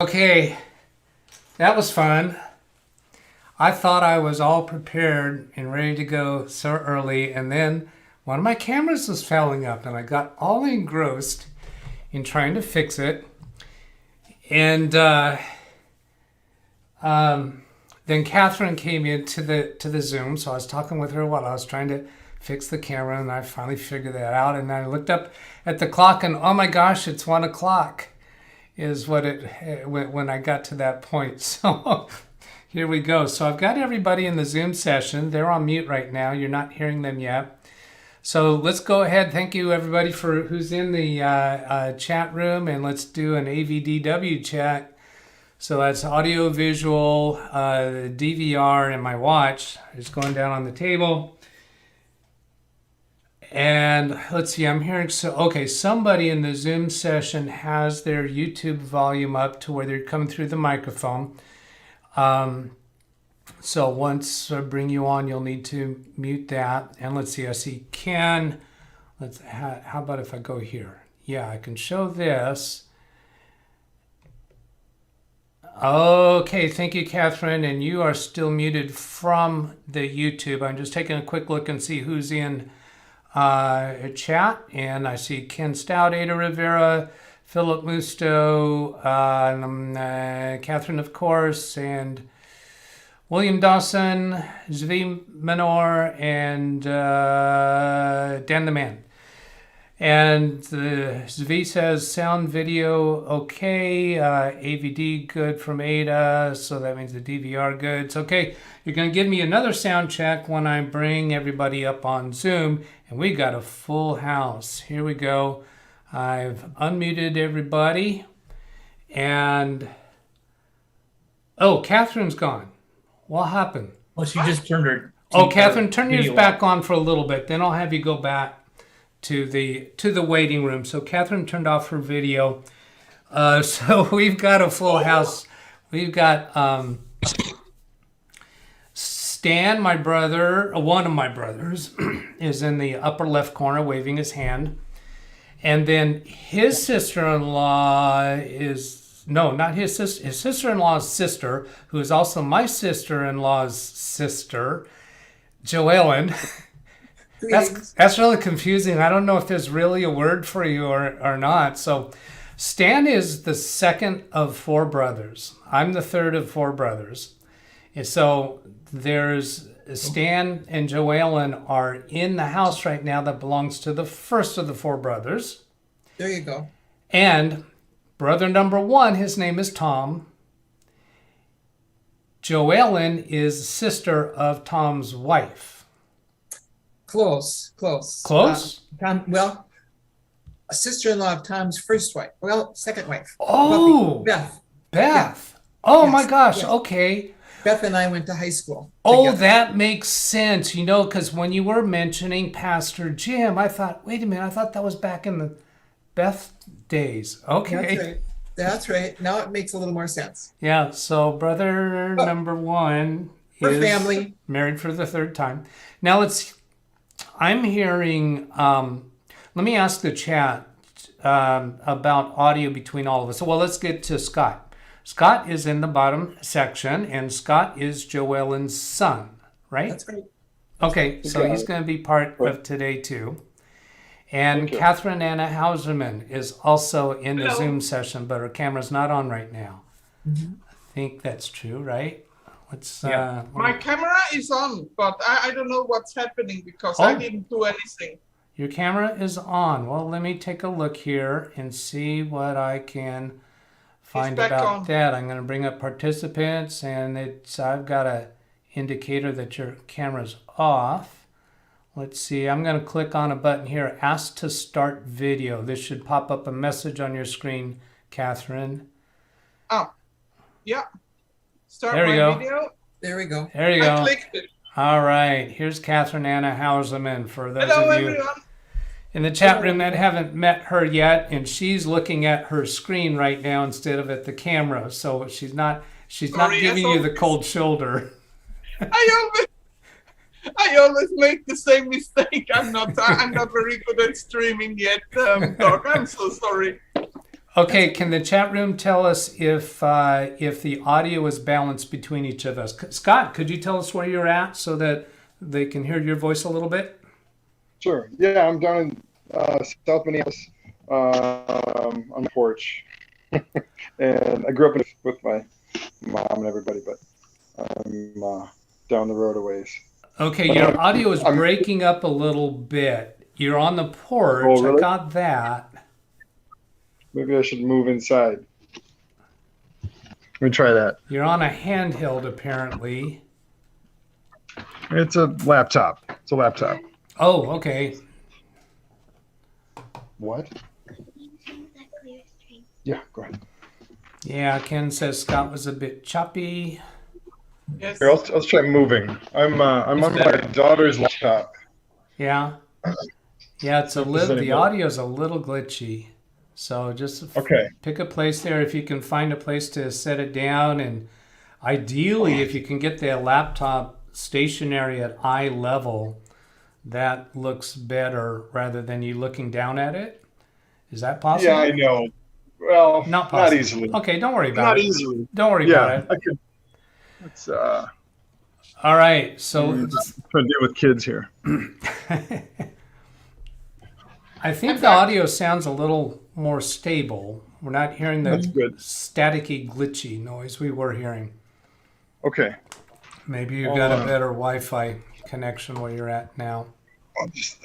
Okay, that was fun. I thought I was all prepared and ready to go so early, and then one of my cameras was fouling up, and I got all engrossed in trying to fix it. And then Catherine came into the Zoom, so I was talking with her while I was trying to fix the camera, and I finally figured that out. And I looked up at the clock, and oh my gosh, it's 1 o'clock. Is what it when I got to that point. So here we go. So I've got everybody in the Zoom session. They're on mute right now. You're not hearing them yet. So let's go ahead. Thank you everybody for who's in the chat room, and let's do an AVDW chat. So that's audio, visual, DVR, and my watch is going down on the table. And let's see, I'm hearing, okay, somebody in the Zoom session has their YouTube volume up to where they're coming through the microphone. So once I bring you on, you'll need to mute that. And let's see, I see Ken. How about if I go here? Yeah, I can show this. Okay, thank you, Catherine. And you are still muted from the YouTube. I'm just taking a quick look and see who's in a chat, and I see Ken Stout, Ada Rivera, Philip Musto, Catherine, of course, and William Dawson, Zvi Menor, and Dan the Man. And Zvi says sound video okay, AVD good from Ada, so that means the DVR good. It's okay. You're going to give me another sound check when I bring everybody up on Zoom, and we got a full house. Here we go. I've unmuted everybody, and oh, Catherine's gone. What happened? Well, she just turned her. Oh, Catherine, turn yours back on for a little bit. Then I'll have you go back to the waiting room. So Catherine turned off her video. So we've got a full house. We've got Stan, my brother, one of my brothers, is in the upper left corner waving his hand. And then his sister-in-law is, no, not his sister, his sister-in-law's sister, who is also my sister-in-law's sister, JoEllen. That's really confusing. I don't know if there's really a word for you or not. So Stan is the second of 4 brothers. I'm the third of 4 brothers. And so there's Stan and JoEllen are in the house right now that belongs to the first of the 4 brothers. There you go. And brother number 1, his name is Tom. JoEllen is sister of Tom's wife. Close. Tom, well, a sister-in-law of Tom's first wife. Well, second wife. Oh, Beth. Beth. Oh yes. My gosh. Yes. Okay. Beth and I went to high school Oh, together. that makes sense. You know, because when you were mentioning Pastor Jim, I thought, wait a minute, I thought that was back in the Beth days. Okay. That's right. Now it makes a little more sense. Yeah. So brother number 1 is family. Married for the 3rd time. Now I'm hearing, let me ask the chat about audio between all of us. So, well, let's get to Scott. Scott is in the bottom section, and Scott is JoEllen's son, right? That's right. Okay, so he's going to be part of today too. And Catherine Anna Hauserman is also in the Zoom session, but her camera's not on right now. Mm-hmm. I think that's true, right? My camera is on, but I don't know what's happening because I didn't do anything. Your camera is on. Well, let me take a look here and see what I can find about that. I'm going to bring up participants, and I've got a indicator that your camera's off. Let's see. I'm going to click on a button here, ask to start video. This should pop up a message on your screen, Catherine. Oh, yeah. Start there we my go. video. There we go. There you go. I clicked it. All right. Here's Catherine Anna Hauserman for those Hello, of you everyone. in the chat room that haven't met her yet, and she's looking at her screen right now instead of at the camera, so she's not giving you the cold shoulder. I always make the same mistake. I'm not very good at streaming yet, Doc. I'm so sorry. Okay, can the chat room tell us if the audio is balanced between each of us? Scott, could you tell us where you're at so that they can hear your voice a little bit? Sure. Yeah, I'm down in South Minneapolis on the porch. And I grew up with my mom and everybody, but I'm down the road a ways. Okay, your audio is breaking up a little bit. You're on the porch. Oh, really? I got that. Maybe I should move inside. Let me try that. You're on a handheld, apparently. It's a laptop. It's a laptop. Oh, okay. What? Yeah, go ahead. Yeah, Ken says Scott was a bit choppy. Yes. Here, let's try moving. I'm on my daughter's laptop. Yeah. Yeah, it's the audio's a little glitchy. So just pick a place there if you can find a place to set it down, and ideally if you can get the laptop stationary at eye level, that looks better rather than you looking down at it. Is that possible? Yeah, I know. Well, not easily. Okay, don't worry about Not it. easily. Don't worry about it. I could. It's all right. So trying to deal with kids here. I think the audio sounds a little more stable. We're not hearing the staticky, glitchy noise we were hearing. Okay. Maybe you've got a better Wi-Fi connection where you're at now.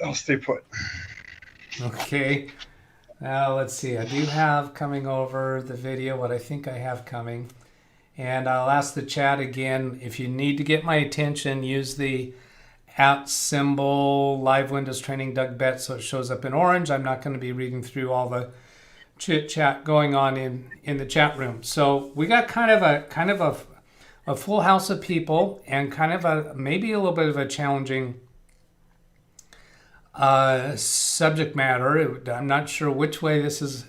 I'll stay put. Okay. Now let's see. I do have coming over the video what I think I have coming. And I'll ask the chat again. If you need to get my attention, use the @ symbol LiveWindowsTraining-DougBetts so it shows up in orange. I'm not going to be reading through all the chit chat going on in the chat room. So we got kind of a full house of people and kind of maybe a little bit of a challenging subject matter. I'm not sure which way this is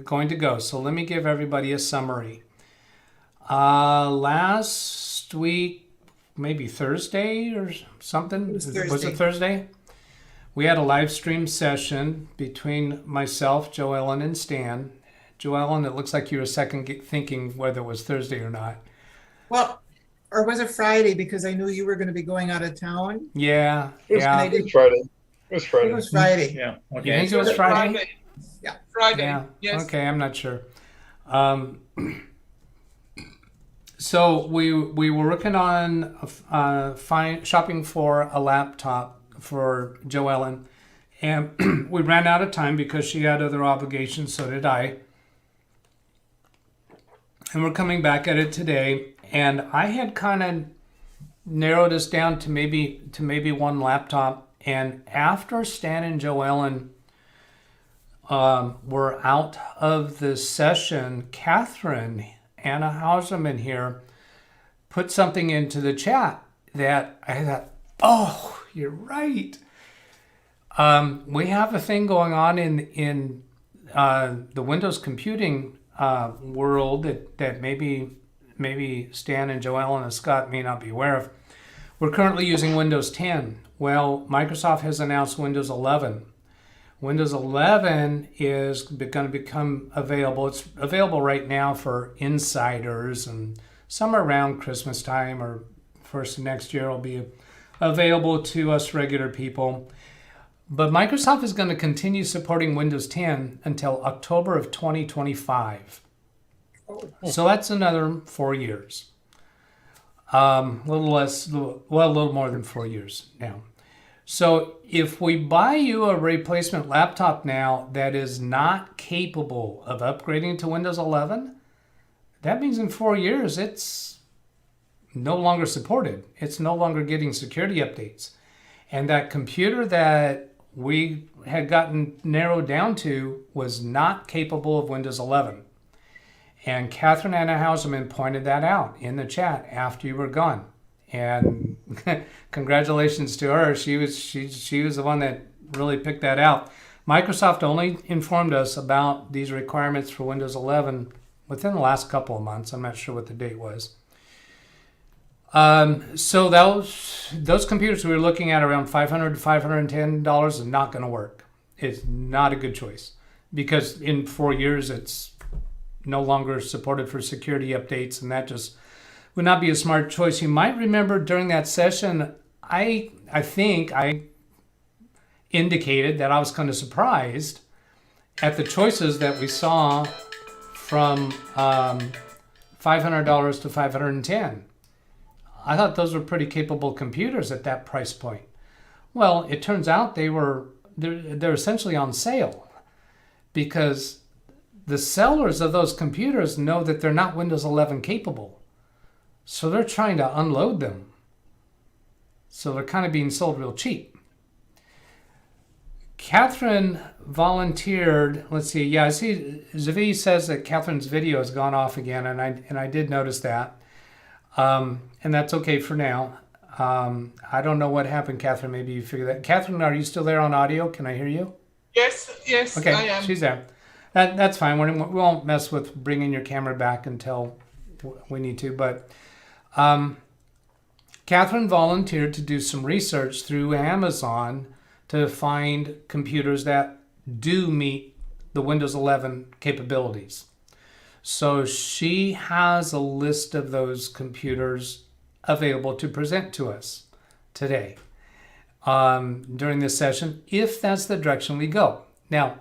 going to go. So let me give everybody a summary. Last week, maybe Thursday or something. Was it Thursday? We had a live stream session between myself, JoEllen, and Stan. JoEllen, it looks like you were thinking whether it was Thursday or not. Well, or was it Friday? Because I knew you were going to be going out of town. Yeah. It was Friday. It was Friday. It was Friday. Yeah. Okay. You think it was Friday? Yeah. Friday. Yeah. Yes. Okay, I'm not sure. So we were working on shopping for a laptop for JoEllen, and we ran out of time because she had other obligations. So did I. And we're coming back at it today, and I had kind of narrowed us down to maybe one laptop. And after Stan and JoEllen were out of the session, Catherine Anna Hauserman here put something into the chat that I thought, oh, you're right. We have a thing going on in the Windows computing world that maybe Stan and JoEllen and Scott may not be aware of. We're currently using Windows 10. Well, Microsoft has announced Windows 11. Windows 11 is going to become available. It's available right now for insiders, and somewhere around Christmas time or first of next year it'll be available to us regular people. But Microsoft is going to continue supporting Windows 10 until October of 2025. So that's another 4 years. A little more than 4 years now. So if we buy you a replacement laptop now that is not capable of upgrading to Windows 11, that means in 4 years it's no longer supported. It's no longer getting security updates. And that computer that we had gotten narrowed down to was not capable of Windows 11. And Catherine Anna Hauserman pointed that out in the chat after you were gone. And congratulations to her. She was the one that really picked that out. Microsoft only informed us about these requirements for Windows 11 within the last couple of months. I'm not sure what the date was. So those computers we were looking at around $500 to $510 is not going to work. It's not a good choice. because in 4 years it's no longer supported for security updates, and that just would not be a smart choice. You might remember during that session, I think I indicated that I was kind of surprised at the choices that we saw from $500 to $510. I thought those were pretty capable computers at that price point. Well, it turns out they're essentially on sale because the sellers of those computers know that they're not Windows 11 capable. So they're trying to unload them. So they're kind of being sold real cheap. Catherine volunteered. Let's see. Yeah, I see Zavi says that Catherine's video has gone off again, and I did notice that. And that's okay for now. I don't know what happened, Catherine. Maybe you figured that. Catherine, are you still there on audio? Can I hear you? Yes, Okay, I am. she's there. That's fine. We won't mess with bringing your camera back until we need to. But Catherine volunteered to do some research through Amazon to find computers that do meet the Windows 11 capabilities. So she has a list of those computers available to present to us today during this session, if that's the direction we go. Now,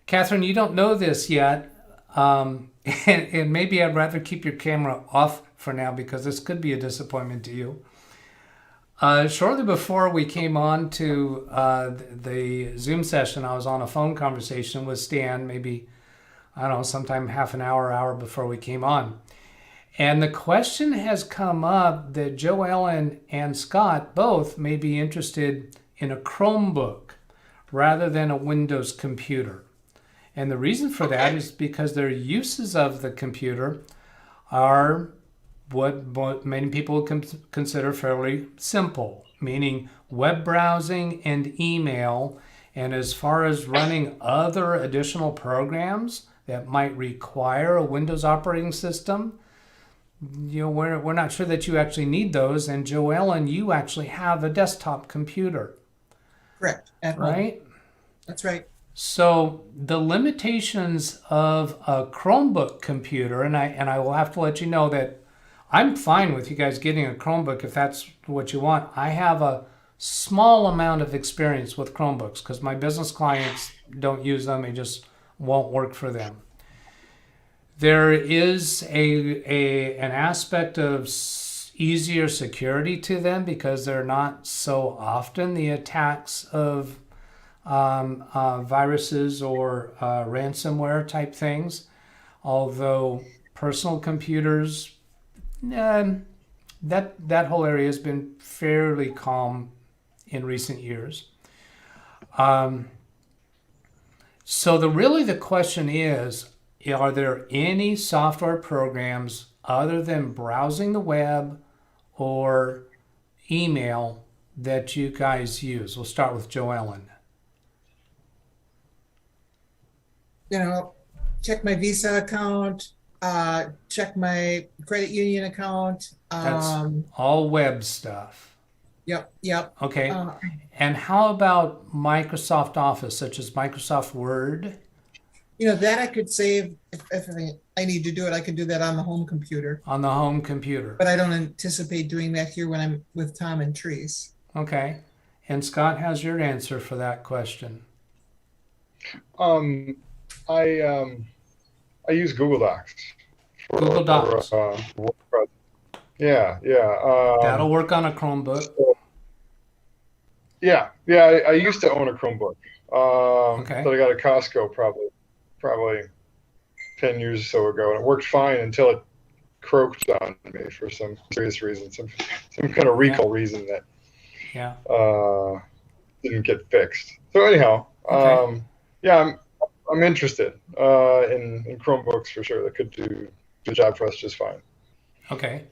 Catherine, you don't know this yet, and maybe I'd rather keep your camera off for now because this could be a disappointment to you. Shortly before we came on to the Zoom session, I was on a phone conversation with Stan, maybe, I don't know, sometime half an hour before we came on. And the question has come up that JoEllen and Scott both may be interested in a Chromebook rather than a Windows computer. And the reason for that is because their uses of the computer are what many people consider fairly simple, meaning web browsing and email. And as far as running other additional programs that might require a Windows operating system, we're not sure that you actually need those. And JoEllen, you actually have a desktop computer. Correct. At home. Right? That's right. So the limitations of a Chromebook computer, and I will have to let you know that I'm fine with you guys getting a Chromebook if that's what you want. I have a small amount of experience with Chromebooks because my business clients don't use them. They just won't work for them. There is an aspect of easier security to them because they're not so often the attacks of viruses or ransomware type things. Although personal computers, that whole area has been fairly calm in recent years. So the question is, are there any software programs other than browsing the web or email that you guys use? We'll start with JoEllen. Check my Visa account, check my credit union account. That's all web stuff. Yep. Okay. And how about Microsoft Office, such as Microsoft Word? That I could save if I need to do it. I could do that on the home computer. On the home computer. But I don't anticipate doing that here when I'm with Tom and Treese. Okay. And Scott, how's your answer for that question? I use Google Docs. Google Docs. Yeah. That'll work on a Chromebook. Yeah. I used to own a Chromebook. Okay. That I got at Costco probably 10 years or so ago, and it worked fine until it croaked on me for some serious reason, some kind of recall reason that didn't get fixed. So anyhow, Okay. I'm interested in Chromebooks for sure. That could do the job for us just fine. Okay.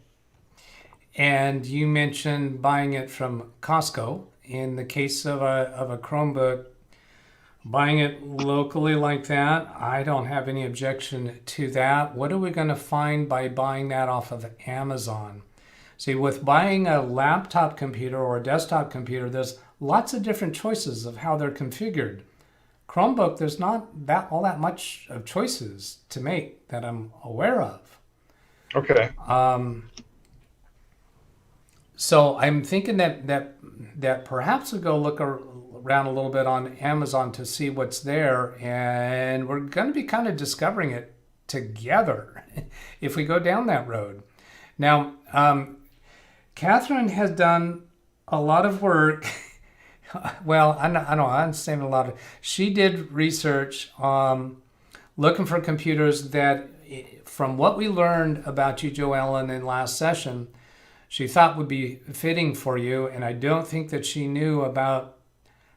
And you mentioned buying it from Costco. In the case of a Chromebook, buying it locally like that, I don't have any objection to that. What are we going to find by buying that off of Amazon? See, with buying a laptop computer or a desktop computer, there's lots of different choices of how they're configured. Chromebook, there's not that all that much of choices to make that I'm aware of. Okay. So I'm thinking that perhaps we'll go look around a little bit on Amazon to see what's there, and we're going to be kind of discovering it together if we go down that road. Now, Catherine has done a lot of work. Well, I'm saying a lot of. She did research looking for computers that, from what we learned about you, JoEllen, in last session, she thought would be fitting for you, and I don't think that she knew about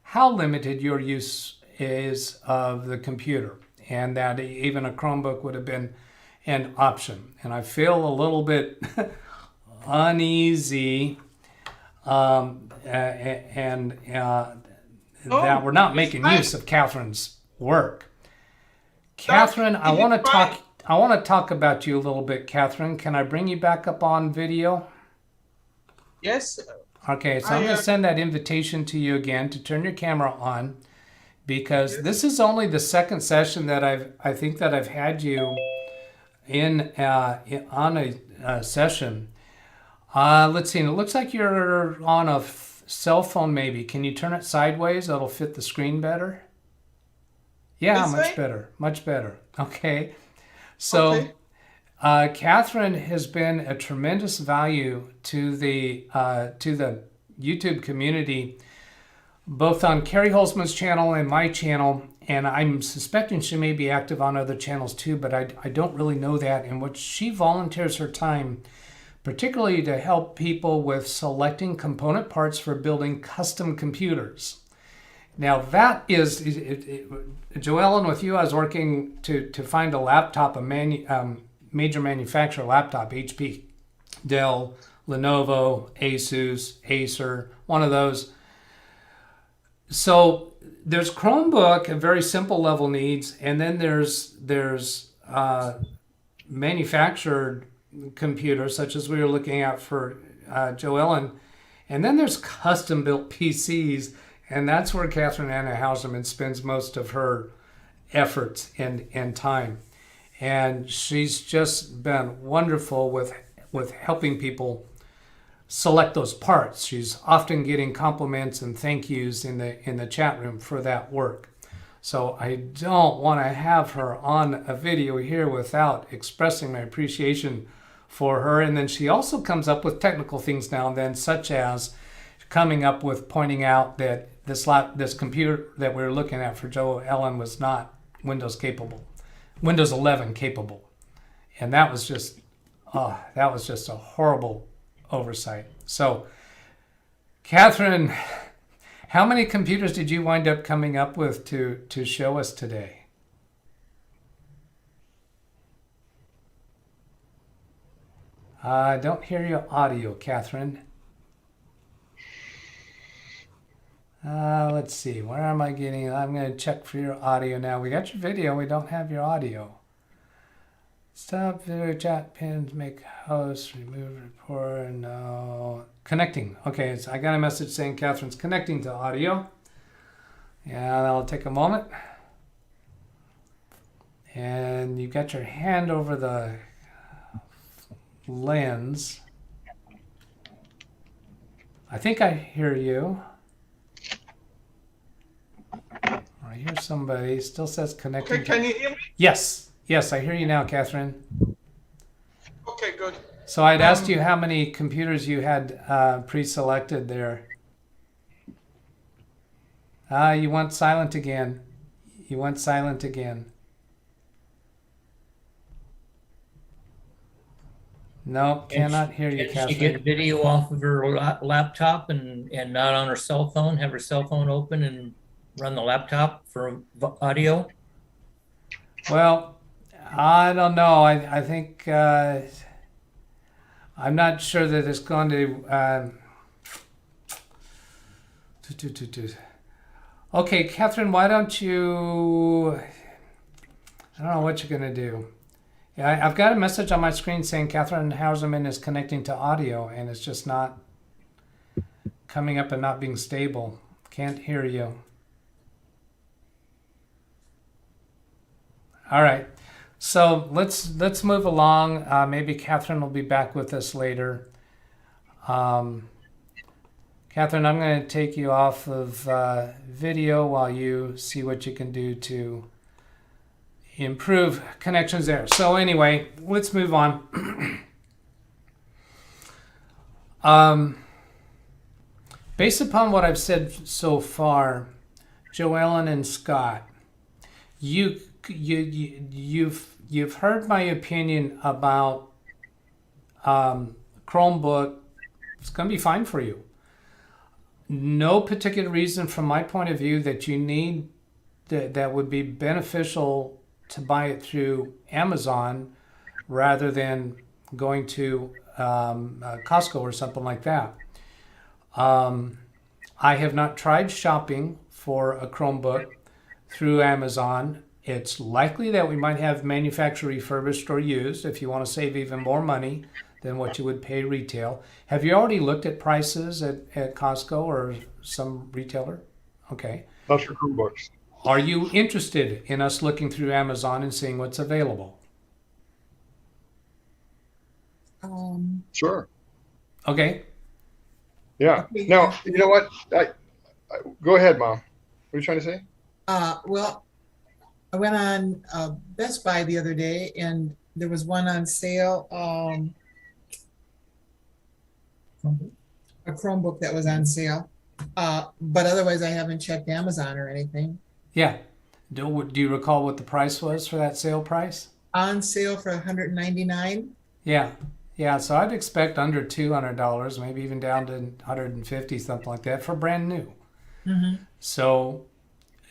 how limited your use is of the computer, and that even a Chromebook would have been an option. And I feel a little bit uneasy that we're not making use of Catherine's work. Catherine, I want to talk about you a little bit, Catherine. Can I bring you back up on video? Yes. Okay, so I'm going to send that invitation to you again to turn your camera on, because this is only the second session that I think that I've had you on a session. Let's see. It looks like you're on a cell phone, maybe. Can you turn it sideways? That'll fit the screen better. Yeah, much better. Okay. So. Okay. Catherine has been a tremendous value to the YouTube community, both on Carrie Holzman's channel and my channel, and I'm suspecting she may be active on other channels too, but I don't really know that. And what she volunteers her time, particularly to help people with selecting component parts for building custom computers. Now that is, JoEllen, with you, I was working to find a laptop, major manufacturer laptop, HP, Dell, Lenovo, Asus, Acer, one of those. So there's Chromebook, a very simple level needs, and then there's manufactured computers, such as we were looking at for JoEllen, and then there's custom built PCs, and that's where Catherine Anna Hauserman spends most of her efforts and time. And she's just been wonderful with helping people select those parts. She's often getting compliments and thank yous in the chat room for that work. So I don't want to have her on a video here without expressing my appreciation for her. And then she also comes up with technical things now and then, such as coming up with pointing out that this computer that we were looking at for JoEllen was not Windows 11 capable, and that was just a horrible oversight. So, Catherine, how many computers did you wind up coming up with to show us today? I don't hear your audio, Catherine. Let's see, where am I getting? I'm going to check for your audio now. We got your video, we don't have your audio. Stop video chat pins, make host, remove report, no. Connecting. Okay, so I got a message saying Catherine's connecting to audio. Yeah, that'll take a moment. And you got your hand over the lens. I think I hear you. I hear somebody. Still says connecting. Okay, can you hear me? Yes, I hear you now, Catherine. Okay, good. So I'd asked you how many computers you had pre-selected there. You went silent again. No, cannot hear you, Catherine. Did she get video off of her laptop and not on her cell phone? Have her cell phone open and run the laptop for audio? Well, I don't know. I think I'm not sure that it's going to. Okay, Catherine, why don't you? I don't know what you're going to do. Yeah, I've got a message on my screen saying Catherine Hauserman is connecting to audio, and it's just not coming up and not being stable. Can't hear you. All right. So let's move along. Maybe Catherine will be back with us later. Catherine, I'm going to take you off of video while you see what you can do to improve connections there. So anyway, let's move on. Based upon what I've said so far, JoEllen and Scott, you've heard my opinion about Chromebook. It's going to be fine for you. No particular reason from my point of view that you need that would be beneficial to buy it through Amazon rather than going to Costco or something like that. I have not tried shopping for a Chromebook through Amazon. It's likely that we might have manufacturer refurbished or used if you want to save even more money than what you would pay retail. Have you already looked at prices at Costco or some retailer? Okay. Not for Chromebooks. Are you interested in us looking through Amazon and seeing what's available? Sure. Okay. Yeah. Now, you know what? Go ahead, Mom. What are you trying to say? Well, I went on Best Buy the other day, and there was one on sale, a Chromebook that was on sale. But otherwise, I haven't checked Amazon or anything. Yeah. Do you recall what the price was for that sale price? On sale for $199. Yeah. Yeah, so I'd expect under $200, maybe even down to $150, something like that, for brand new. Mm-hmm. So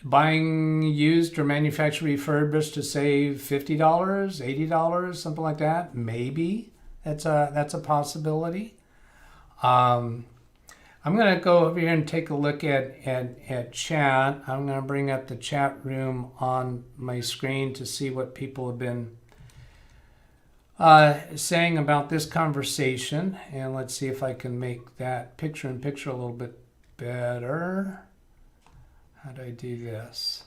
buying used or manufacturer refurbished to save $50, $80, something like that, maybe that's a possibility. I'm going to go over here and take a look at chat. I'm going to bring up the chat room on my screen to see what people have been saying about this conversation, and let's see if I can make that picture-in-picture a little bit better. How do I do this?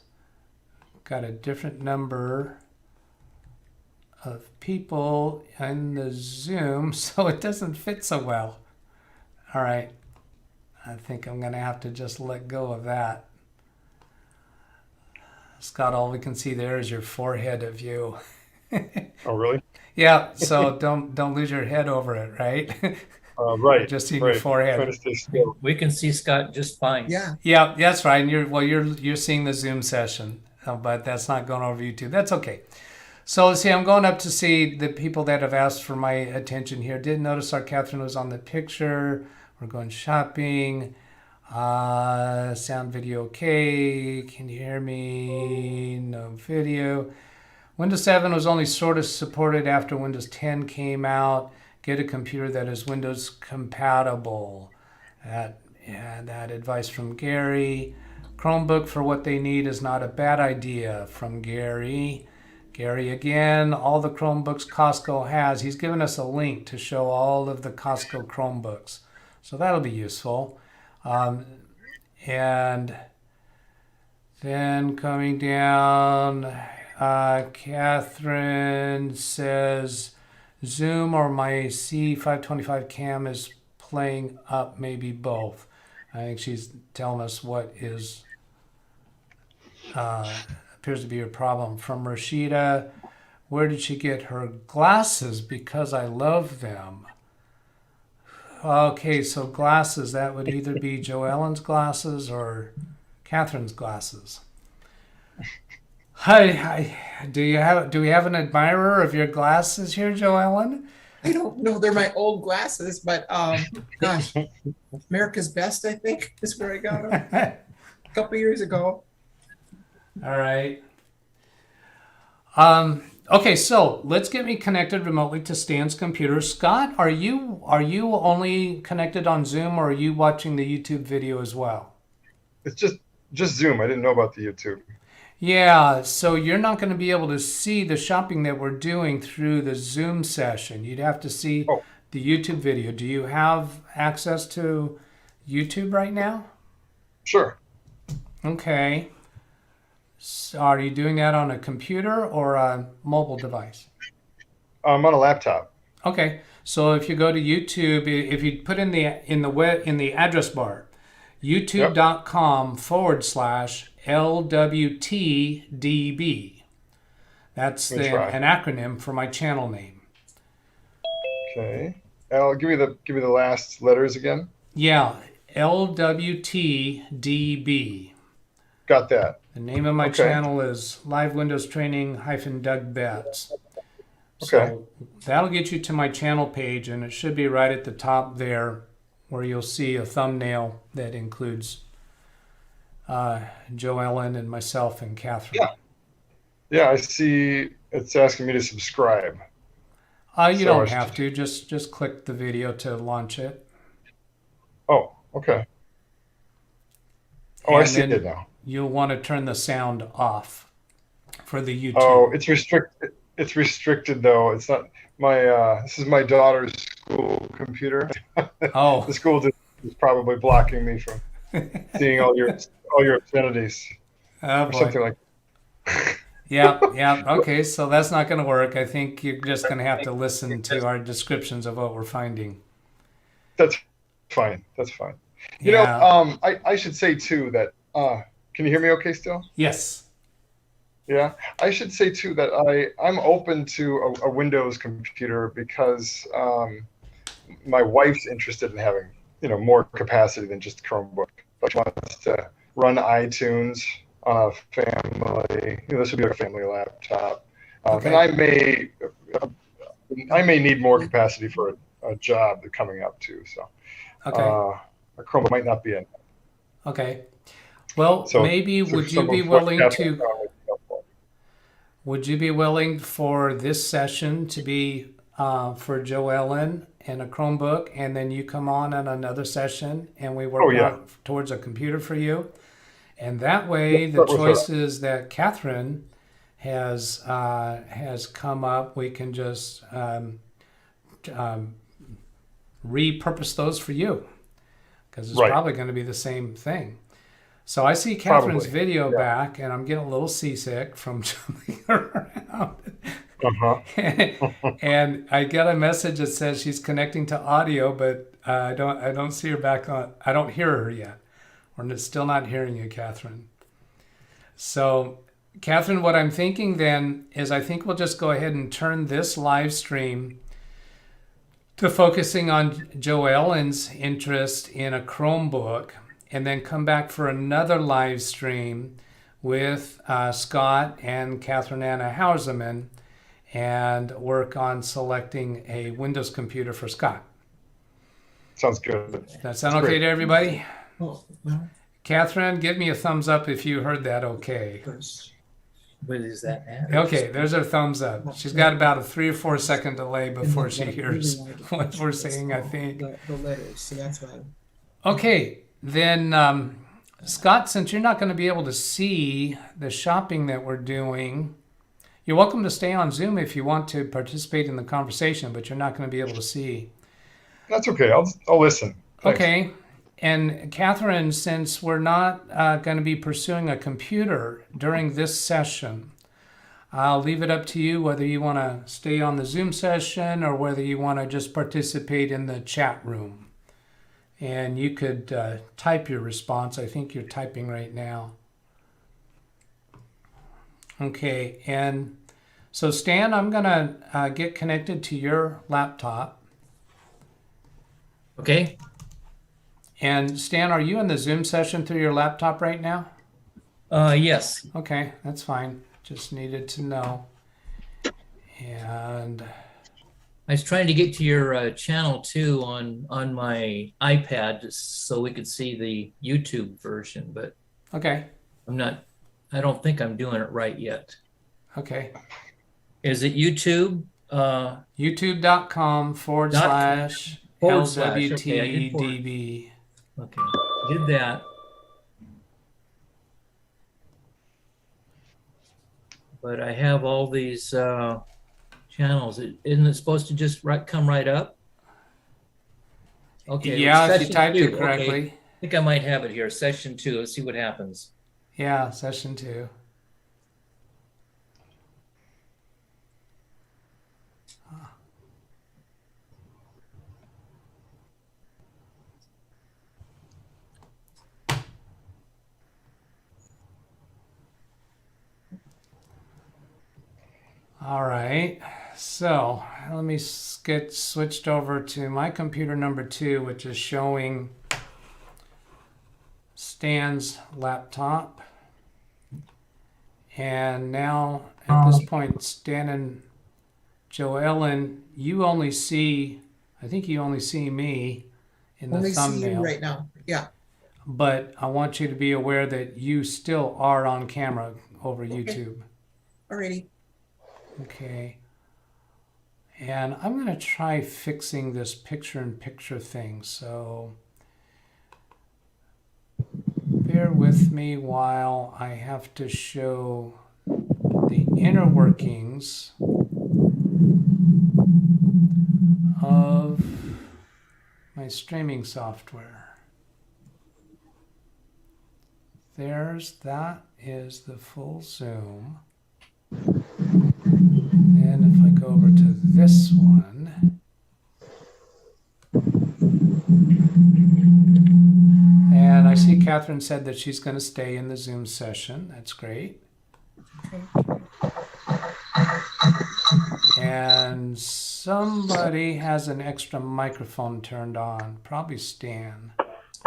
Got a different number of people in the Zoom, so it doesn't fit so well. All right, I think I'm going to have to just let go of that. Scott, all we can see there is your forehead of you. Oh, really? Yeah, so don't lose your head over it, right? Right. Just see right. your forehead. Trying to stay still. We can see Scott just fine. Yeah. Yeah, that's right. And you're seeing the Zoom session, but that's not going over YouTube. That's okay. So let's see. I'm going up to see the people that have asked for my attention here. Did notice our Catherine was on the picture. We're going shopping. Sound video okay. Can you hear me? No video. Windows 7 was only sort of supported after Windows 10 came out. Get a computer that is Windows compatible. That advice from Gary. Chromebook for what they need is not a bad idea from Gary. Gary again, all the Chromebooks Costco has. He's given us a link to show all of the Costco Chromebooks. So that'll be useful. And then coming down, Catherine says, Zoom or my C525 cam is playing up, maybe both. I think she's telling us what is appears to be her problem. From Rashida, where did she get her glasses? Because I love them. Okay, so glasses, that would either be JoEllen's glasses or Catherine's glasses. Do we have an admirer of your glasses here, JoEllen? I don't know. They're my old glasses, but gosh, America's Best, I think, is where I got them a couple years ago. All right. Okay, so let's get me connected remotely to Stan's computer. Scott, are you only connected on Zoom, or are you watching the YouTube video as well? It's just Zoom. I didn't know about the YouTube. Yeah, so you're not going to be able to see the shopping that we're doing through the Zoom session. You'd have to see the YouTube video. Do you have access to YouTube right now? Sure. Okay. Are you doing that on a computer or a mobile device? I'm on a laptop. Okay, so if you go to YouTube, if you put in the address bar, youtube.com/LWTDB. That's Let me try. an acronym for my channel name. Okay. I'll give you the last letters again. Yeah, LWTDB. Got that. The name of my Okay. channel is Live Windows Training-DougBetts. Okay. So that'll get you to my channel page, and it should be right at the top there where you'll see a thumbnail that includes JoEllen and myself and Catherine. Yeah, I see it's asking me to subscribe. You So don't I should- have to. Just click the video to launch it. Oh, okay. Oh, I And see then it now. You'll want to turn the sound off for the YouTube. Oh, it's restricted. It's restricted though. It's not my. This is my daughter's school computer. Oh, The school is probably blocking me from seeing all your obscenities oh or boy. something like. Yeah. Okay, so that's not going to work. I think you're just going to have to listen to our descriptions of what we're finding. That's fine. That's fine. You Yeah. know, I should say too that. Can you hear me? Okay, still. Yes. Yeah, I should say too that I'm open to a Windows computer because my wife's interested in having more capacity than just Chromebook. But she wants to run iTunes on a family. This would be a family laptop, Okay. and I may need more capacity for a job coming up too. So Okay. a Chromebook might not be in. Okay. Well, So maybe so would you some be of what willing Catherine to? found would be helpful. Would you be willing for this session to be for JoEllen and a Chromebook, and then you come on another session and we work Oh, yeah. out towards a computer for you? And that way, Yeah, the start with her. choices that Catherine has come up, we can just repurpose those for you, because it's Right. probably going to be the same thing. So I see Catherine's Probably, video yeah. back, and I'm getting a little seasick from jumping around. Uh-huh. And I get a message that says she's connecting to audio, but I don't see her back on. I don't hear her yet. We're still not hearing you, Catherine. So, Catherine, what I'm thinking then is I think we'll just go ahead and turn this live stream to focusing on JoEllen's interest in a Chromebook, and then come back for another live stream with Scott and Catherine Anna Hauserman and work on selecting a Windows computer for Scott. Sounds good. Does that sound That's okay great. to everybody? Oh, well, Catherine, give me a thumbs up if you heard that okay. first. What is that at? Okay, there's her thumbs up. She's got about a 3 or 4 second delay before she hears what we're saying, I think. The letters, so that's why. Okay, then Scott, since you're not going to be able to see the shopping that we're doing, you're welcome to stay on Zoom if you want to participate in the conversation, but you're not going to be able to see. That's okay. I'll listen. Thanks. Okay, and Catherine, since we're not going to be pursuing a computer during this session, I'll leave it up to you whether you want to stay on the Zoom session or whether you want to just participate in the chat room. And you could type your response. I think you're typing right now. Okay, and so Stan, I'm going to get connected to your laptop. Okay. And Stan, are you in the Zoom session through your laptop right now? Yes. Okay, that's fine. Just needed to know. And I was trying to get to your channel too on my iPad so we could see the YouTube version, but okay, I don't think I'm doing it right yet. okay. Is it YouTube? YouTube.com/LWTDB. Okay, did that. But I have all these channels. Isn't it supposed to just come right up? Okay. Yeah, if you session typed 2. it correctly. Okay. I think I might have it here. Session 2. Let's see what happens. Yeah, session 2. All right. So let me get switched over to my computer number 2, which is showing Stan's laptop. And now at this point, Stan and JoEllen, you only see, I think you only see me in the Only see you thumbnail. right now. Yeah. But I want you to be aware that you still are on camera over YouTube. Alrighty. Okay. And I'm going to try fixing this picture-in-picture thing. So bear with me while I have to show the inner workings of my streaming software. That is the full zoom. And if I go over to this one, and I see Catherine said that she's going to stay in the Zoom session. That's great. And somebody has an extra microphone turned on, probably Stan.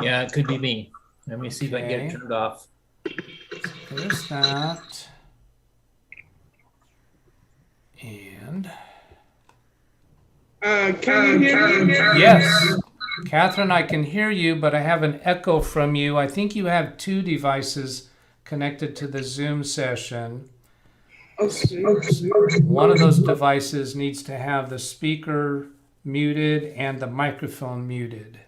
Yeah, it could be me. Let me see if I can get it Okay. turned off. There's that. And Can you hear me? yes, Catherine, I can hear you, but I have an echo from you. I think you have 2 devices connected to the Zoom session. Okay. One of those devices needs to have the speaker muted and the microphone muted.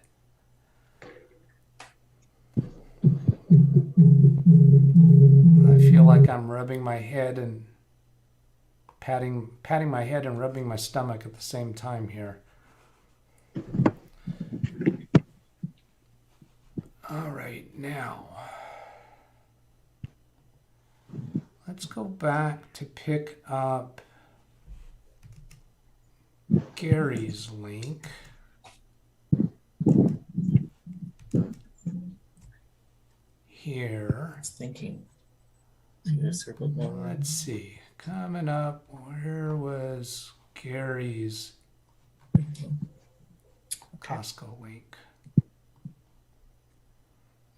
I feel like I'm rubbing my head and patting my head and rubbing my stomach at the same time here. All right, now let's go back to pick up Gary's link. Here. I was thinking. See that circle going on? Let's see. Coming up, where was Gary's Costco link?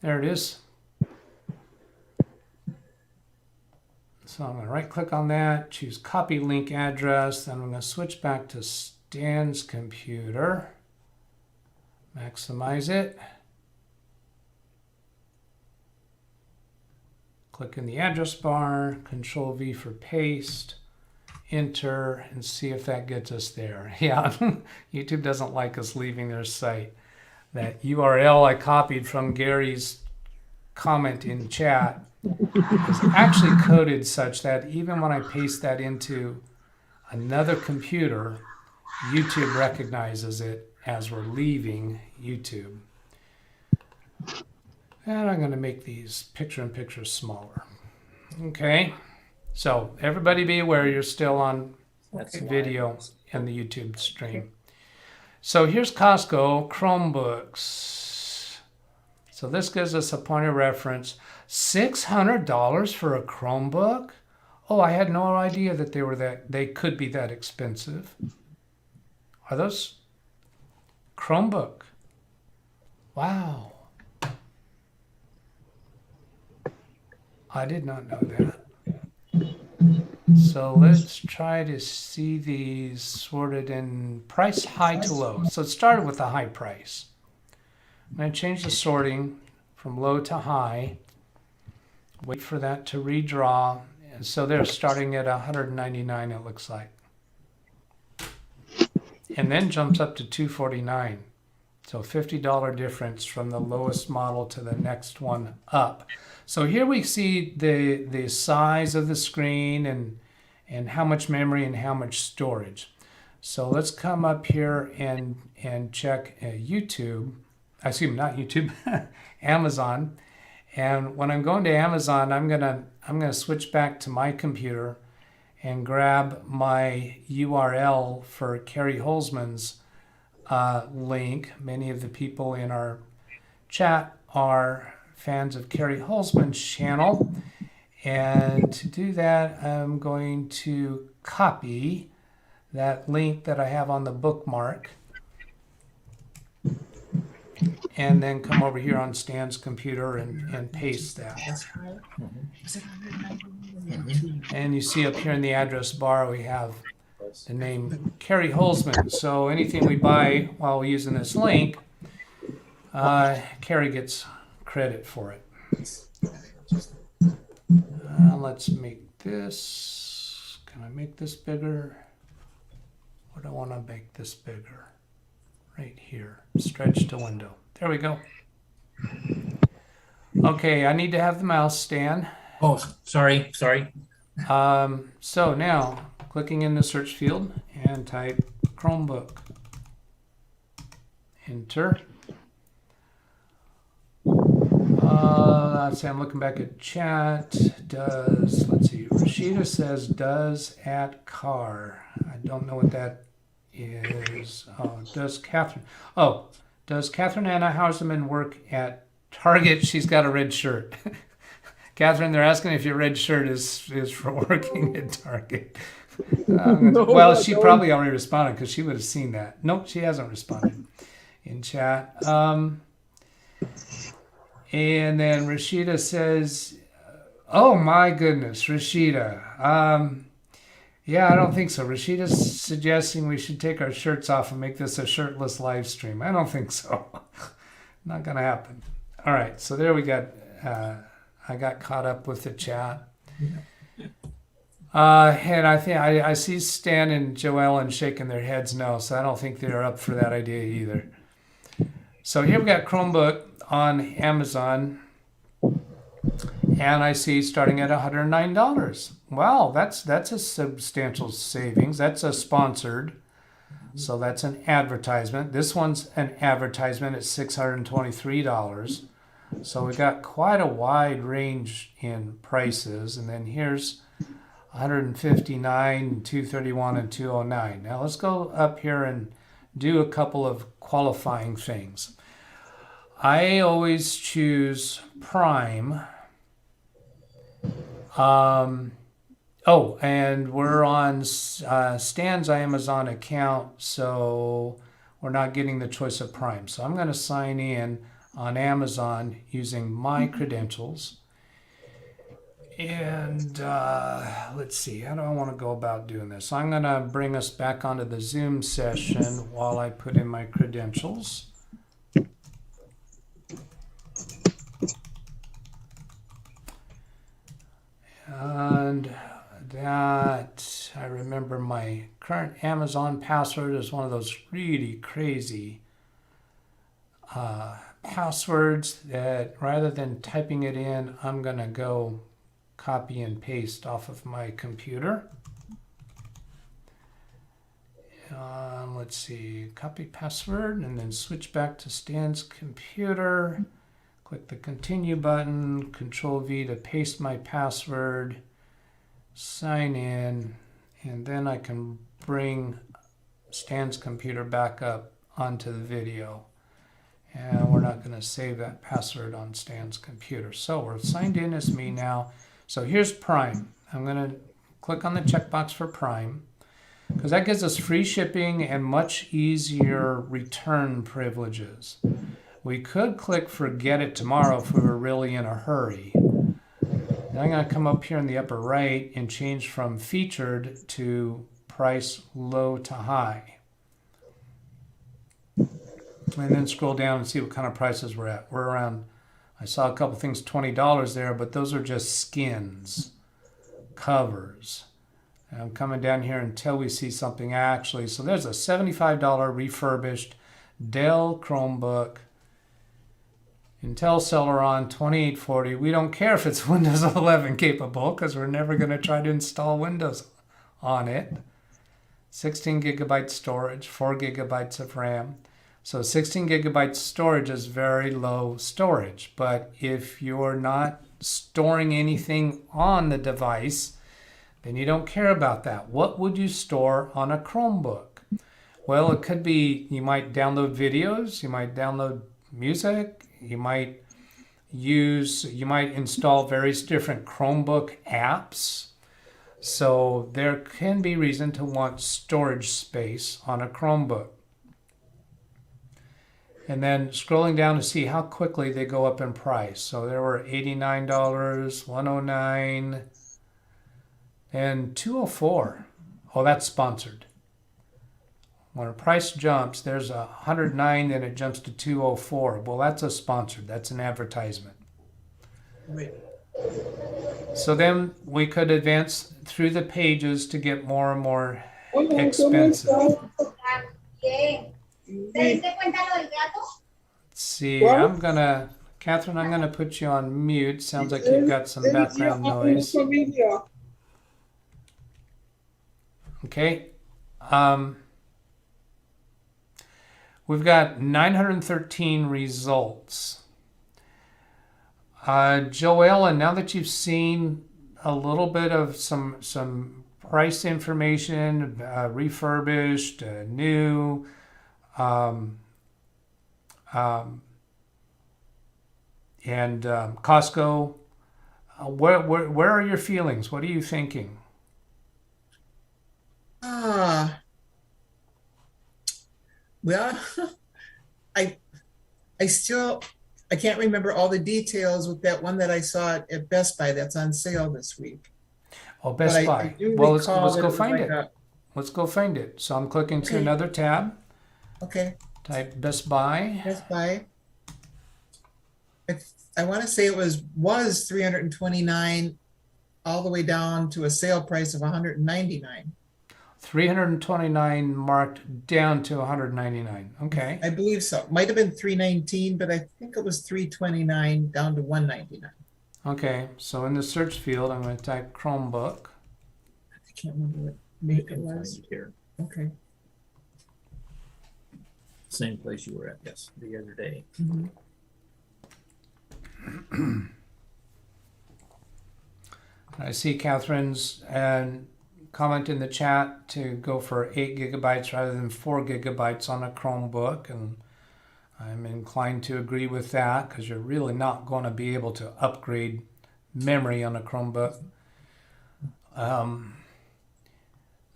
There it is. So I'm going to right click on that, choose copy link address, then I'm going to switch back to Stan's computer, maximize it. Click in the address bar, Control V for paste, enter, and see if that gets us there. Yeah, YouTube doesn't like us leaving their site. That URL I copied from Gary's comment in chat is actually coded such that even when I paste that into another computer, YouTube recognizes it as we're leaving YouTube. And I'm going to make these picture-in-picture smaller. Okay, so everybody be aware you're still on video in the YouTube stream. So here's Costco Chromebooks. So this gives us a point of reference. $600 for a Chromebook? Oh, I had no idea that they could be that expensive. Are those Chromebook? Wow. I did not know that. So let's try to see these sorted in price high to low. So it started with a high price. I'm going to change the sorting from low to high. Wait for that to redraw. And so they're starting at $199, it looks like. And then jumps up to $249. So $50 difference from the lowest model to the next one up. So here we see the size of the screen and how much memory and how much storage. So let's come up here and check YouTube. Excuse me, not YouTube, Amazon. And when I'm going to Amazon, I'm gonna switch back to my computer and grab my URL for Carrie Holzman's link. Many of the people in our chat are fans of Carrie Holzman's channel, And to do that, I'm going to copy that link that I have on the bookmark and then come over here on Stan's computer and paste that. And you see up here in the address bar, we have the name Carrie Holzman. So anything we buy while using this link, Carrie gets credit for it. Let's make this, can I make this bigger? Or do I want to make this bigger? Right here, stretch to window. There we go. Okay, I need to have the mouse stand. Oh, sorry. So now, clicking in the search field and type Chromebook. Enter. Let's see, I'm looking back at chat. Let's see, Rashida says, does at car. I don't know what that is. Does Catherine Anna Hauserman work at Target? She's got a red shirt. Catherine, they're asking if your red shirt is for working at Target. Well, she probably already responded because she would have seen that. Nope, she hasn't responded in chat. And then Rashida says, oh my goodness, Rashida. Yeah, I don't think so. Rashida's suggesting we should take our shirts off and make this a shirtless live stream. I don't think so. Not going to happen. All right, so there we got, I got caught up with the chat. And I think I see Stan and JoEllen shaking their heads no, so I don't think they're up for that idea either. So here we got Chromebook on Amazon, and I see starting at $109. Wow, that's a substantial savings. That's a sponsored, so that's an advertisement. This one's an advertisement at $623. So we got quite a wide range in prices, and then here's 159, 231, and 209. Now let's go up here and do a couple of qualifying things. I always choose Prime. And we're on Stan's Amazon account, so we're not getting the choice of Prime. So I'm going to sign in on Amazon using my credentials. And let's see, how do I want to go about doing this? I'm going to bring us back onto the Zoom session while I put in my credentials. And that, I remember my current Amazon password is one of those really crazy passwords that rather than typing it in, I'm going to go copy and paste off of my computer. Let's see, copy password and then switch back to Stan's computer. Click the continue button, Control V to paste my password, sign in, and then I can bring Stan's computer back up onto the video. And we're not going to save that password on Stan's computer. So we're signed in as me now. So here's Prime. I'm going to click on the checkbox for Prime because that gives us free shipping and much easier return privileges. We could click Forget It Tomorrow if we were really in a hurry. Then I'm going to come up here in the upper right and change from featured to price low to high. And then scroll down and see what kind of prices we're at. We're around, I saw a couple things, $20 there, but those are just skins, covers. And I'm coming down here until we see something actually. So there's a $75 refurbished Dell Chromebook, Intel Celeron 2840. We don't care if it's Windows 11 capable because we're never going to try to install Windows on it. 16 gigabyte storage, 4 gigabytes of RAM. So 16 gigabytes storage is very low storage, but if you're not storing anything on the device, then you don't care about that. What would you store on a Chromebook? Well, it could be, you might download videos, you might download music, you might you might install various different Chromebook apps. So there can be reason to want storage space on a Chromebook. And then scrolling down to see how quickly they go up in price. So there were $89, $109, and $204. Oh, that's sponsored. When a price jumps, there's $109, then it jumps to $204. Well, that's a sponsored. That's an advertisement. Wait. So then we could advance through the pages to get more and more expensive. Let's see, Catherine, I'm gonna put you on mute. Sounds like you've got some background noise. Okay. We've got 913 results. JoEllen, now that you've seen a little bit of some price information, refurbished, new, and Costco, where are your feelings? What are you thinking? Well, I can't remember all the details with that one that I saw at Best Buy that's on sale this week. Oh, Best Buy. Well, let's go find it. Let's go find it. So I'm clicking to another tab. Okay. Type Best Buy. Best Buy. I want to say it was $329 all the way down to a sale price of $199. 329 marked down to 199. Okay. I believe so. Might have been $319, but I think it was $329 down to $199. Okay, so in the search field, I'm going to type Chromebook. I can't remember what make it was. Here, Okay. same place you were at, yes, the other day. Mhm. I see Catherine's comment in the chat to go for 8 gigabytes rather than 4 gigabytes on a Chromebook, and I'm inclined to agree with that because you're really not going to be able to upgrade memory on a Chromebook.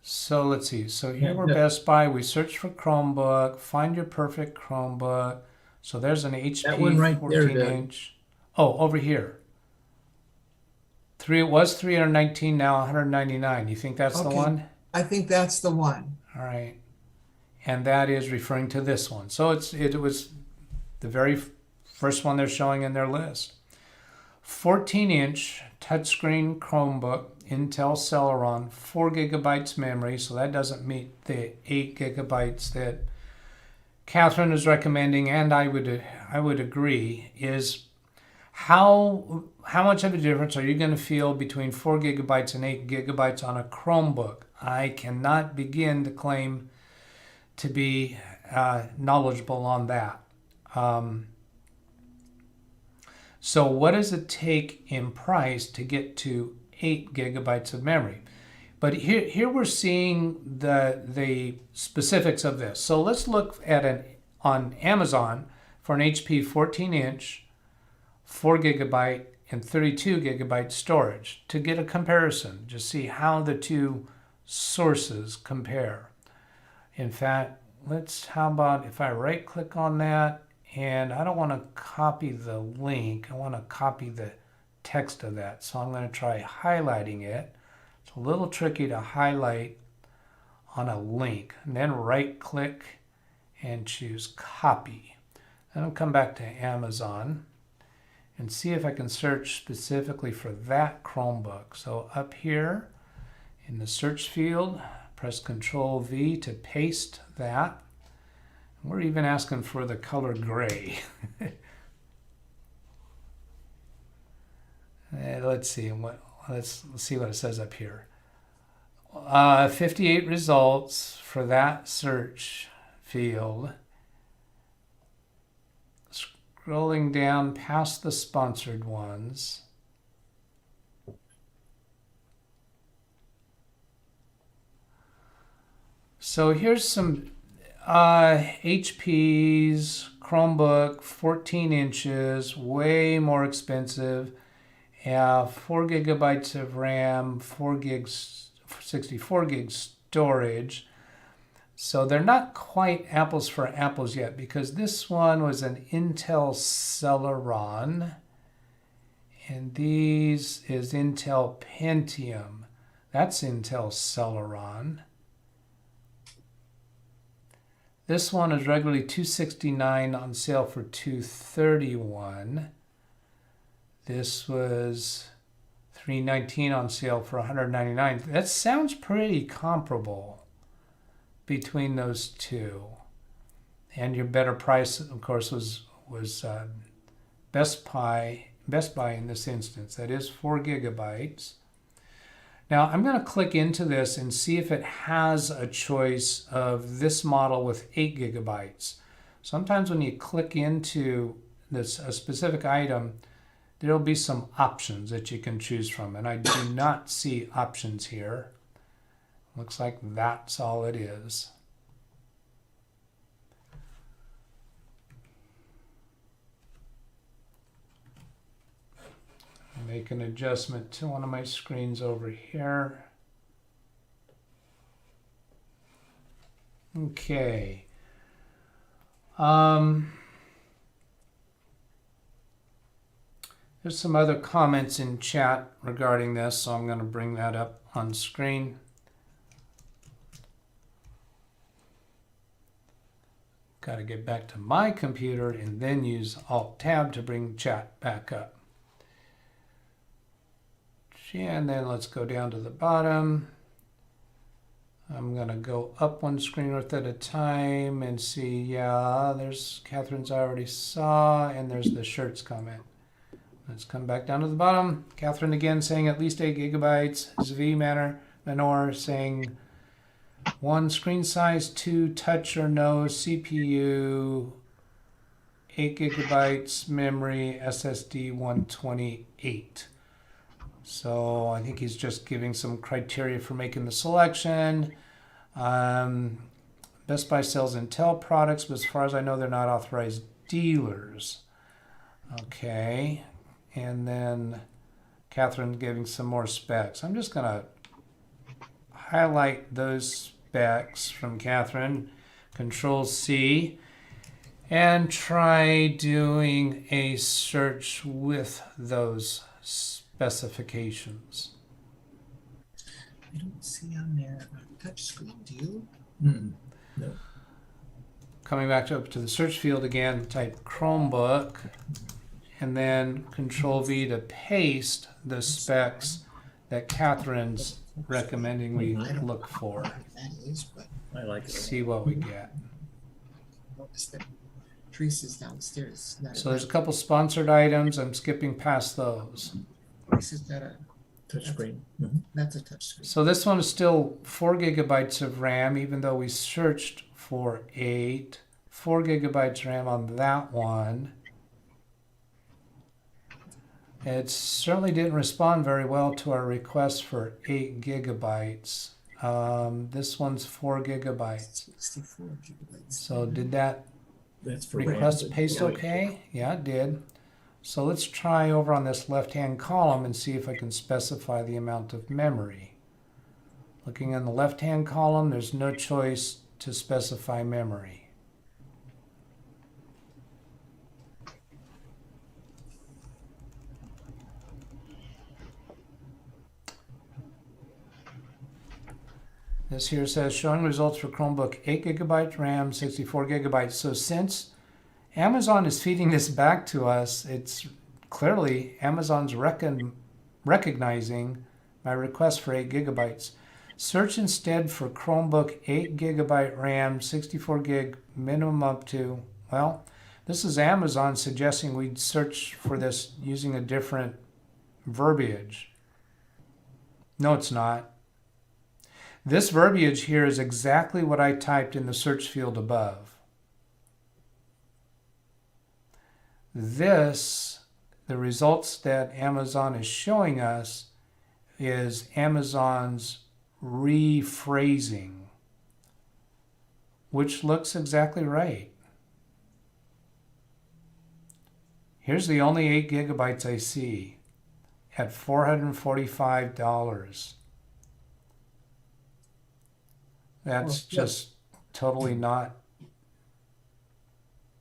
So let's see. So here we're Best Buy. We search for Chromebook. Find your perfect Chromebook. So there's an HP one right there, 14-inch. Oh, over here. It was 319, now 199. You think that's the Okay. one? I think that's the one. All right. And that is referring to this one. So it was the very first one they're showing in their list. 14-inch touchscreen Chromebook, Intel Celeron, 4 gigabytes memory. So that doesn't meet the 8 gigabytes that Catherine is recommending, and I would agree. Is how much of a difference are you going to feel between 4 gigabytes and 8 gigabytes on a Chromebook? I cannot begin to claim to be knowledgeable on that. So what does it take in price to get to 8 gigabytes of memory? But here we're seeing the specifics of this. So let's look at on Amazon for an HP 14-inch, 4 gigabyte, and 32 gigabyte storage to get a comparison, just see how the two sources compare. In fact, how about if I right click on that, and I don't want to copy the link, I want to copy the text of that. So I'm going to try highlighting it. It's a little tricky to highlight on a link, and then right click and choose copy. Then I'll come back to Amazon and see if I can search specifically for that Chromebook. So up here in the search field, press Control V to paste that. We're even asking for the color gray. Let's see let's see what it says up here. 58 results for that search field. Scrolling down past the sponsored ones. So here's some HP's Chromebook, 14 inches, way more expensive. 4 gigabytes of RAM, 4 gigs, 64 gig storage. So they're not quite apples for apples yet, because this one was an Intel Celeron, and these is Intel Pentium. That's Intel Celeron. This one is regularly $269, on sale for $231. This was $319, on sale for $199. That sounds pretty comparable between those two. And your better price, of course, was Best Buy in this instance. That is 4 gigabytes. Now I'm going to click into this and see if it has a choice of this model with 8 gigabytes. Sometimes when you click into this a specific item, there'll be some options that you can choose from, and I do not see options here. Looks like that's all it is. Make an adjustment to one of my screens over here. Okay. There's some other comments in chat regarding this, so I'm going to bring that up on screen. Got to get back to my computer and then use Alt-Tab to bring chat back up. And then let's go down to the bottom. I'm going to go up one screen worth at a time and see, yeah, there's Catherine's I already saw, and there's the shirts comment. Let's come back down to the bottom. Catherine again saying at least 8 gigabytes. Zvi Manor saying 1 screen size, 2 touch or no, CPU, 8 gigabytes memory, SSD 128. So I think he's just giving some criteria for making the selection. Best Buy sells Intel products, but as far as I know, they're not authorized dealers. Okay. And then Catherine giving some more specs. I'm just going to highlight those specs from Catherine, Control C, and try doing a search with those specifications. I don't see on there a touch screen, do you? No. Coming back up to the search field again, type Chromebook, and then Control V to paste the specs that Catherine's recommending we look for. That is, but I like it. See what we get. notice that Teresa's downstairs. So there's a couple sponsored items. I'm skipping past those. Teresa's got a Touchscreen. that's a touch screen. So this one is still 4 gigabytes of RAM, even though we searched for 8. 4 gigabytes RAM on that one. It certainly didn't respond very well to our request for 8 gigabytes. This one's 4 gigabytes. 64 gigabytes. So did that That's for request RAM. paste okay? Yeah, it did. So let's try over on this left-hand column and see if I can specify the amount of memory. Looking in the left-hand column, there's no choice to specify memory. This here says showing results for Chromebook 8 gigabyte RAM, 64 gigabytes. So since Amazon is feeding this back to us, it's clearly Amazon's recognizing my request for 8 gigabytes. Search instead for Chromebook 8 gigabyte RAM, 64 gig minimum up to, well, this is Amazon suggesting we'd search for this using a different verbiage. No, it's not. This verbiage here is exactly what I typed in the search field above. This, the results that Amazon is showing us, is Amazon's rephrasing which looks exactly right. Here's the only 8 gigabytes I see at $445. That's just totally not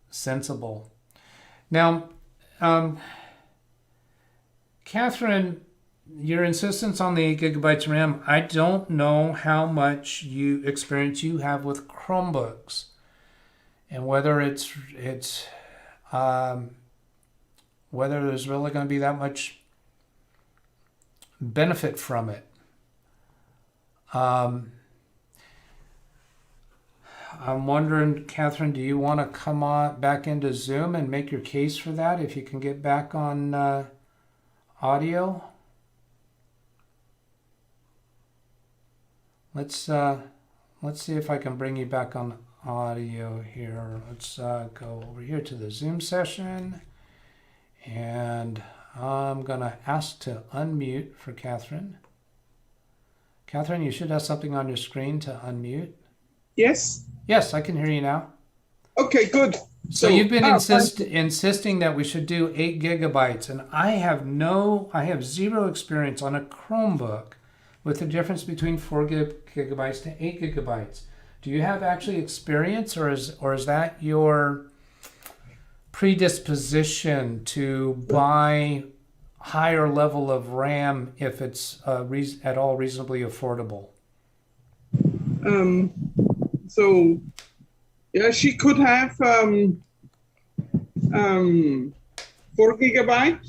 sensible. Now, Catherine, your insistence on the 8 gigabytes RAM, I don't know how much experience you have with Chromebooks and whether whether there's really going to be that much benefit from it. I'm wondering, Catherine, do you want to come on back into Zoom and make your case for that if you can get back on audio? Let's see if I can bring you back on audio here. Let's go over here to the Zoom session, and I'm gonna ask to unmute for Catherine. Catherine, you should have something on your screen to unmute. Yes. Yes, I can hear you now. Okay, good. So you've been insisting that we should do 8 gigabytes, and I have zero experience on a Chromebook with the difference between 4 gigabytes to 8 gigabytes. Do you have actually experience, or is that your predisposition to buy higher level of RAM if it's at all reasonably affordable? So yeah, she could have 4 gigabyte,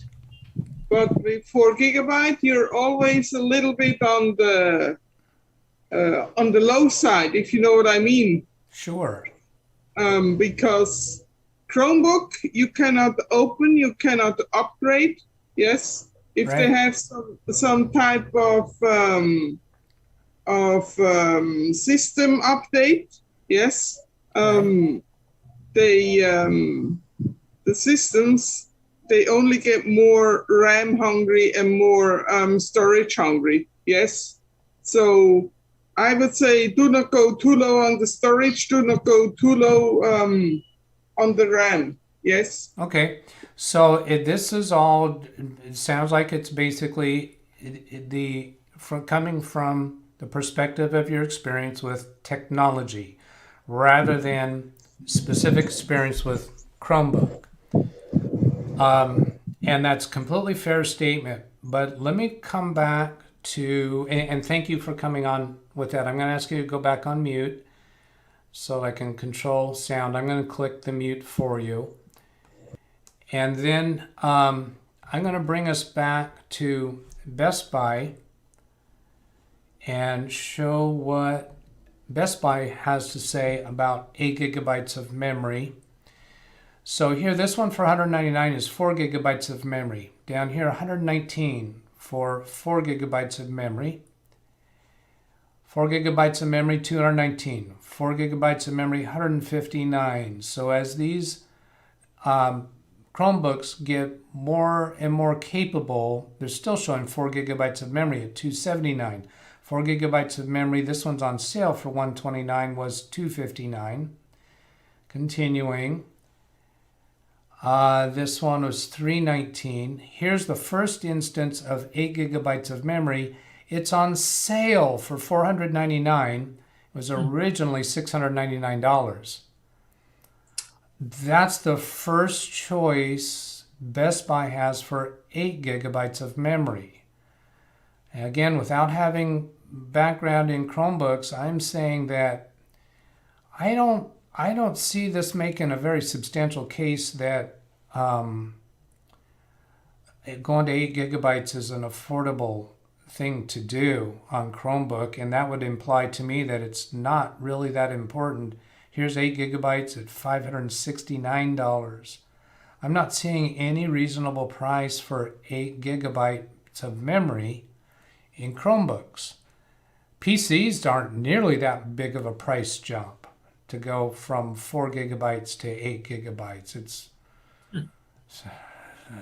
but with 4 gigabyte, you're always a little bit on the low side, if you know what I mean. Sure. Because Chromebook, you cannot open, you cannot upgrade. Yes, if right. they have some type of system update. Yes, right. The systems, they only get more RAM hungry and more storage hungry. Yes, so I would say do not go too low on the storage, do not go too low on the RAM. Yes. Okay, so this is all. It sounds like it's basically coming from the perspective of your experience with technology, rather than specific experience with Chromebook. And that's a completely fair statement. But let me come back to, and thank you for coming on with that. I'm going to ask you to go back on mute so I can control sound. I'm going to click the mute for you. And then I'm going to bring us back to Best Buy and show what Best Buy has to say about 8 gigabytes of memory. So here, this one for $199 is 4 gigabytes of memory. Down here, $119 for 4 gigabytes of memory. 4 gigabytes of memory, $219. 4 gigabytes of memory, $159. So as these Chromebooks get more and more capable, they're still showing 4 gigabytes of memory at $279. 4 gigabytes of memory, this one's on sale for $129, was $259. Continuing. This one was $319. Here's the first instance of 8 gigabytes of memory. It's on sale for $499. It was originally $699. That's the first choice Best Buy has for 8 gigabytes of memory. And again, without having background in Chromebooks, I'm saying that I don't see this making a very substantial case that going to 8 gigabytes is an affordable thing to do on Chromebook, and that would imply to me that it's not really that important. Here's 8 gigabytes at $569. I'm not seeing any reasonable price for 8 gigabytes of memory in Chromebooks. PCs aren't nearly that big of a price jump to go from 4 gigabytes to 8 gigabytes. It's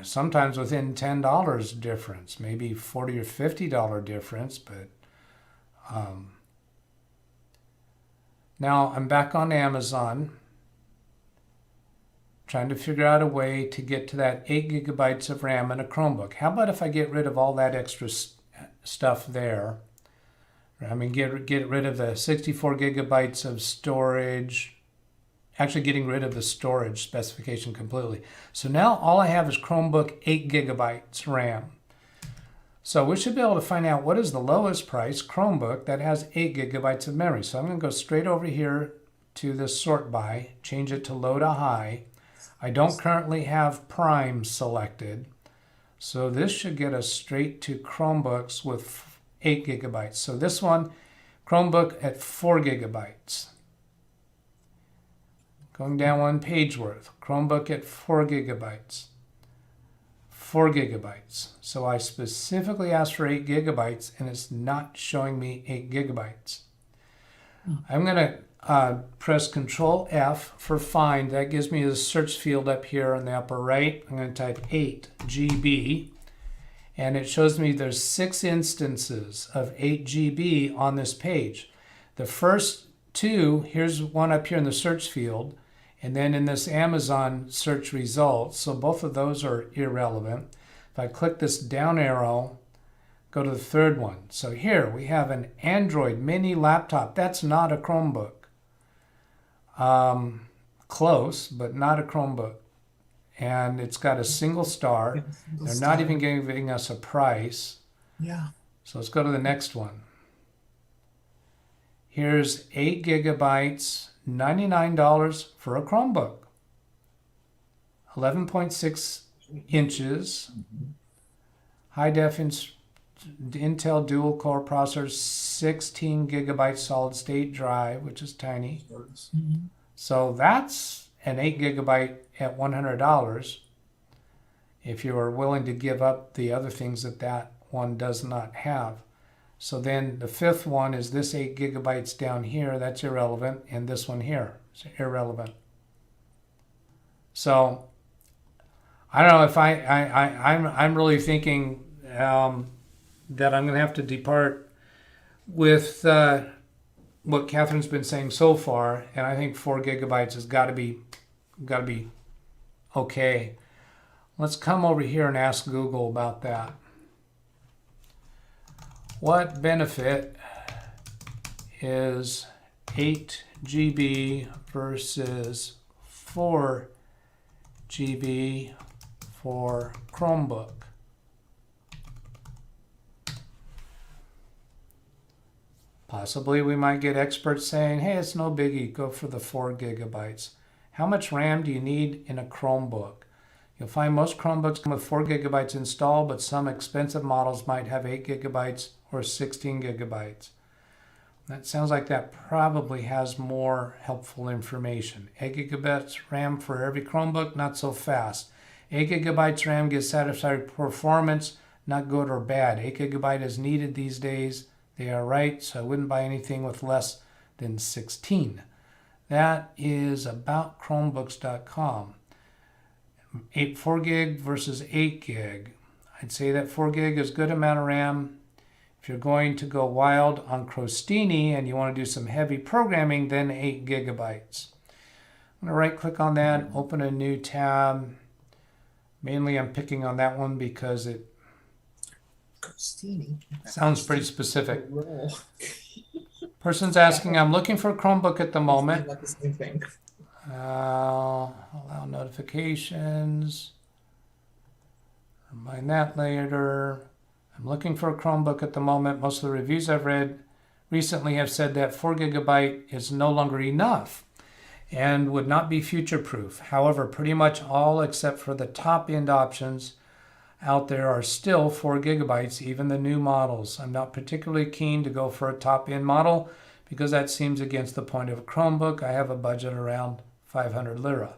sometimes within $10 difference, maybe $40 or $50 difference, but Now I'm back on Amazon, trying to figure out a way to get to that 8 gigabytes of RAM in a Chromebook. How about if I get rid of all that extra stuff there? I mean, get rid of the 64 gigabytes of storage, actually getting rid of the storage specification completely. So now all I have is Chromebook 8 gigabytes RAM. So we should be able to find out what is the lowest price Chromebook that has 8 gigabytes of memory. So I'm going to go straight over here to this sort by, change it to low to high. I don't currently have Prime selected. So this should get us straight to Chromebooks with 8 gigabytes. So this one, Chromebook at 4 gigabytes. Going down one page worth, Chromebook at 4 gigabytes. 4 gigabytes. So I specifically asked for 8 gigabytes and it's not showing me 8 gigabytes. I'm going to press Control F for find. That gives me the search field up here in the upper right. I'm going to type 8 GB and it shows me there's 6 instances of 8 GB on this page. The first 2, here's one up here in the search field, and then in this Amazon search results, so both of those are irrelevant. If I click this down arrow, go to the third one. So here we have an Android mini laptop. That's not a Chromebook. Close, but not a Chromebook. And it's got a single star. They're not even giving us a price. Yeah. So let's go to the next one. Here's 8 gigabytes, $99 for a Chromebook. 11.6 inches, high def Intel dual core processor, 16 gigabyte solid state drive, which is tiny. So that's an 8 gigabyte at $100 if you are willing to give up the other things that that one does not have. So then the fifth one is this 8 gigabytes down here. That's irrelevant. And this one here is irrelevant. So I don't know if I'm really thinking that I'm going to have to depart with what Catherine's been saying so far, and I think 4 gigabytes has got to be okay. Let's come over here and ask Google about that. What benefit is 8 GB versus 4 GB for Chromebook? Possibly we might get experts saying, hey, it's no biggie, go for the 4 gigabytes. How much RAM do you need in a Chromebook? You'll find most Chromebooks come with 4 gigabytes installed, but some expensive models might have 8 gigabytes or 16 gigabytes. That sounds like that probably has more helpful information. 8 gigabytes RAM for every Chromebook, not so fast. 8 gigabytes RAM gives satisfactory performance, not good or bad. 8 gigabyte is needed these days. They are right, so I wouldn't buy anything with less than 16. That is about Chromebooks.com. 4 gig versus 8 gig. I'd say that 4 gig is a good amount of RAM. If you're going to go wild on Crostini and you want to do some heavy programming, then 8 gigabytes. I'm going to right click on that, open a new tab. Mainly I'm picking on that one because it Crostini. sounds pretty specific. Person's asking, I'm looking for a Chromebook at the moment. Like the same thing. Allow notifications. Remind that later. I'm looking for a Chromebook at the moment. Most of the reviews I've read recently have said that 4 gigabyte is no longer enough and would not be future-proof. However, pretty much all except for the top-end options out there are still 4 gigabytes, even the new models. I'm not particularly keen to go for a top-end model because that seems against the point of a Chromebook. I have a budget around 500 lira.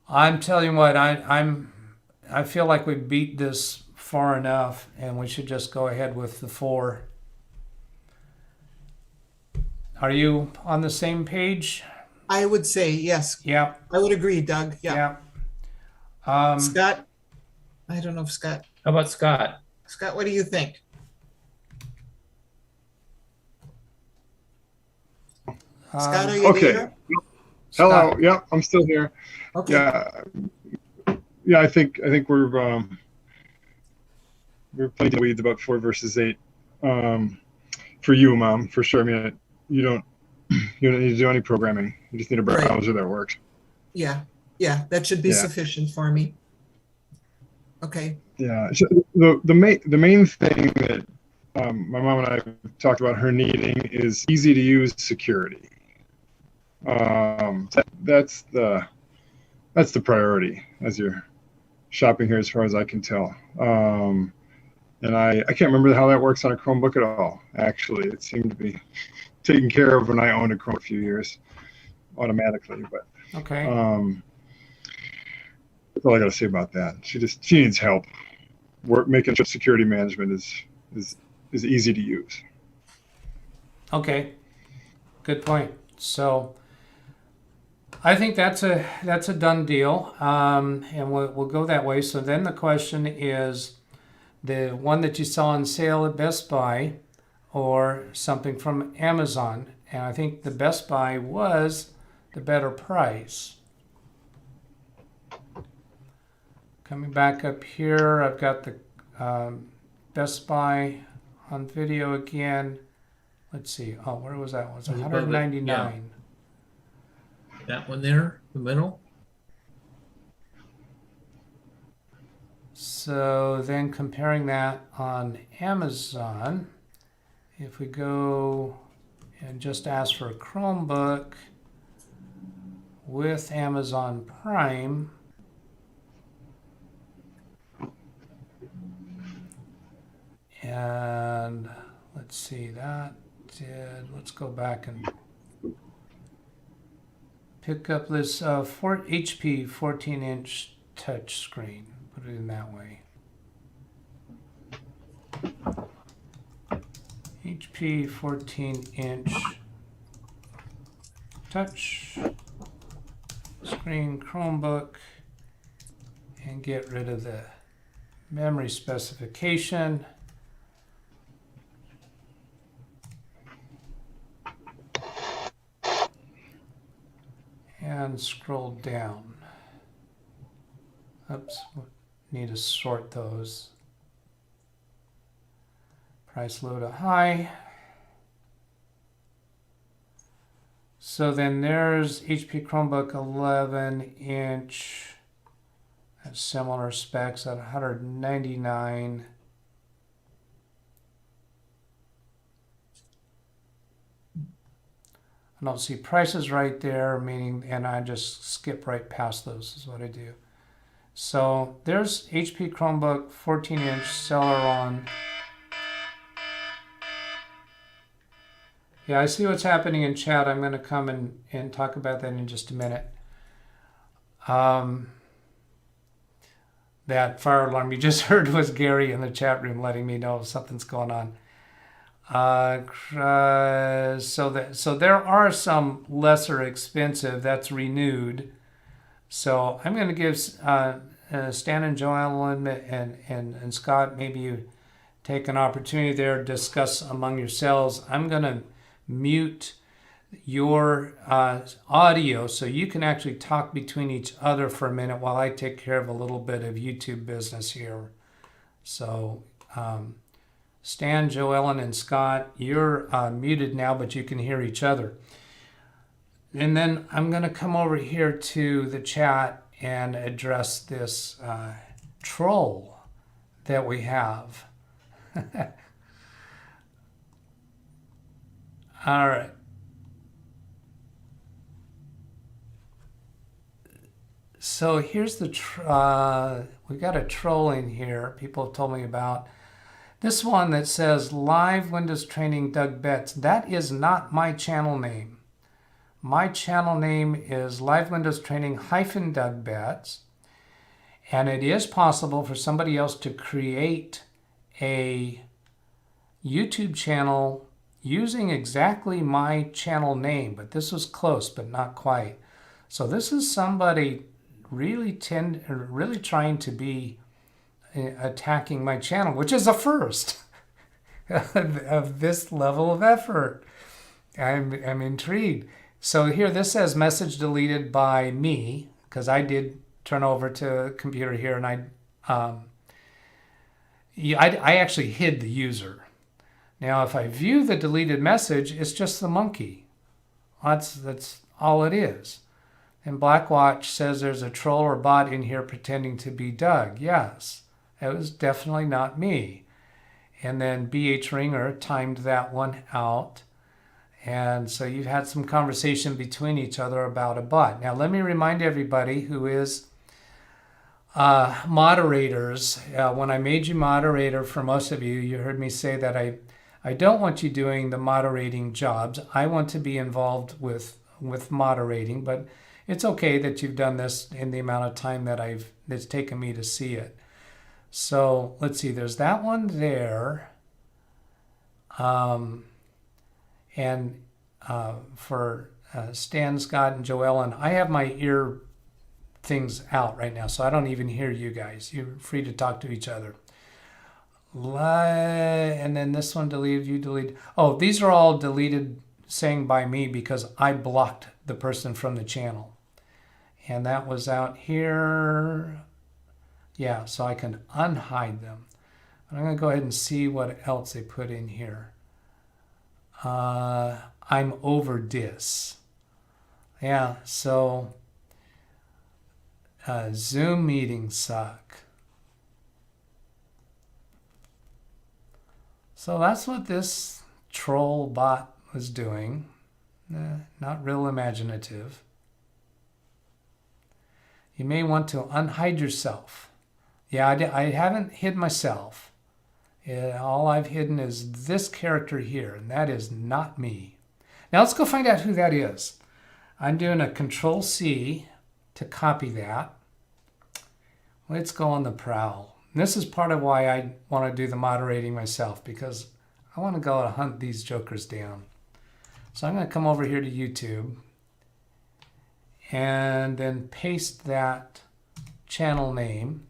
I'm telling you what, I feel like we beat this far enough and we should just go ahead with the 4. Are you on the same page? I would say yes. Yeah. I would agree, Doug. Yeah. Scott? I don't know if Scott. How about Scott? Scott, what do you think? Scott, are you Okay. there? Hello. Scott. Yeah, I'm still here. Okay. Yeah. I think we're playing the weeds about 4 versus 8. For you, Mom, for sure. I mean, you don't need to do any programming. You just need a Right. browser that works. Yeah. Yeah. That should be Yeah. sufficient for me. Okay. Yeah. So the main thing that my mom and I talked about her needing is easy to use security. That's the priority as you're shopping here, as far as I can tell. And I can't remember how that works on a Chromebook at all. Actually, it seemed to be taken care of when I owned a Chromebook a few years automatically. But Okay. that's all I got to say about that. She needs help. Making sure security management is easy to use. Okay. Good point. So I think that's a done deal, and we'll go that way. So then the question is, the one that you saw on sale at Best Buy or something from Amazon, and I think the Best Buy was the better price. Coming back up here, I've got the Best Buy on video again. Let's see. Oh, where was that? It was Above it, $199. yeah. That one there, the middle. So then comparing that on Amazon, if we go and just ask for a Chromebook with Amazon Prime, and let's see, let's go back and pick up this HP 14-inch touchscreen. Put it in that way. HP 14-inch touch screen Chromebook, and get rid of the memory specification. And scroll down. Oops, need to sort those. Price low to high. So then there's HP Chromebook 11-inch at similar specs at $199. I don't see prices right there, meaning, and I just skip right past those is what I do. So there's HP Chromebook 14-inch Celeron. Yeah, I see what's happening in chat. I'm going to come and talk about that in just a minute. That fire alarm you just heard was Gary in the chat room letting me know something's going on. So there are some lesser expensive that's renewed. So I'm going to give Stan and JoEllen and Scott, maybe you take an opportunity there to discuss among yourselves. I'm going to mute your audio so you can actually talk between each other for a minute while I take care of a little bit of YouTube business here. So Stan, JoEllen, and Scott, you're muted now, but you can hear each other. And then I'm going to come over here to the chat and address this troll that we have. All right. So here's the, we got a troll in here people have told me about. This one that says Live Windows Training DougBetts. That is not my channel name. My channel name is Live Windows Training-DougBetts. And it is possible for somebody else to create a YouTube channel using exactly my channel name. But this was close, but not quite. So this is somebody really trying to be attacking my channel, which is a first of this level of effort. I'm intrigued. So here this says message deleted by me, because I did turn over to a computer here, and I actually hid the user. Now if I view the deleted message, it's just the monkey. That's all it is. And Blackwatch says there's a troll or bot in here pretending to be Doug. Yes, it was definitely not me. And then BH Ringer timed that one out. And so you've had some conversation between each other about a bot. Now let me remind everybody who is moderators. When I made you moderator, for most of you, you heard me say that I don't want you doing the moderating jobs. I want to be involved with moderating, but it's okay that you've done this in the amount of time that it's taken me to see it. So let's see, there's that one there. And for Stan, Scott, and JoEllen, I have my ear things out right now, so I don't even hear you guys. You're free to talk to each other. And then this one deleted, you deleted. Oh, these are all deleted saying by me because I blocked the person from the channel. And that was out here. Yeah, so I can unhide them. I'm going to go ahead and see what else they put in here. I'm over dis. Yeah, so Zoom meetings suck. So that's what this troll bot was doing. Not real imaginative. You may want to unhide yourself. Yeah, I haven't hid myself. All I've hidden is this character here, and that is not me. Now let's go find out who that is. I'm doing a Control-C to copy that. Let's go on the prowl. And this is part of why I want to do the moderating myself, because I want to go and hunt these jokers down. So I'm going to come over here to YouTube and then paste that channel name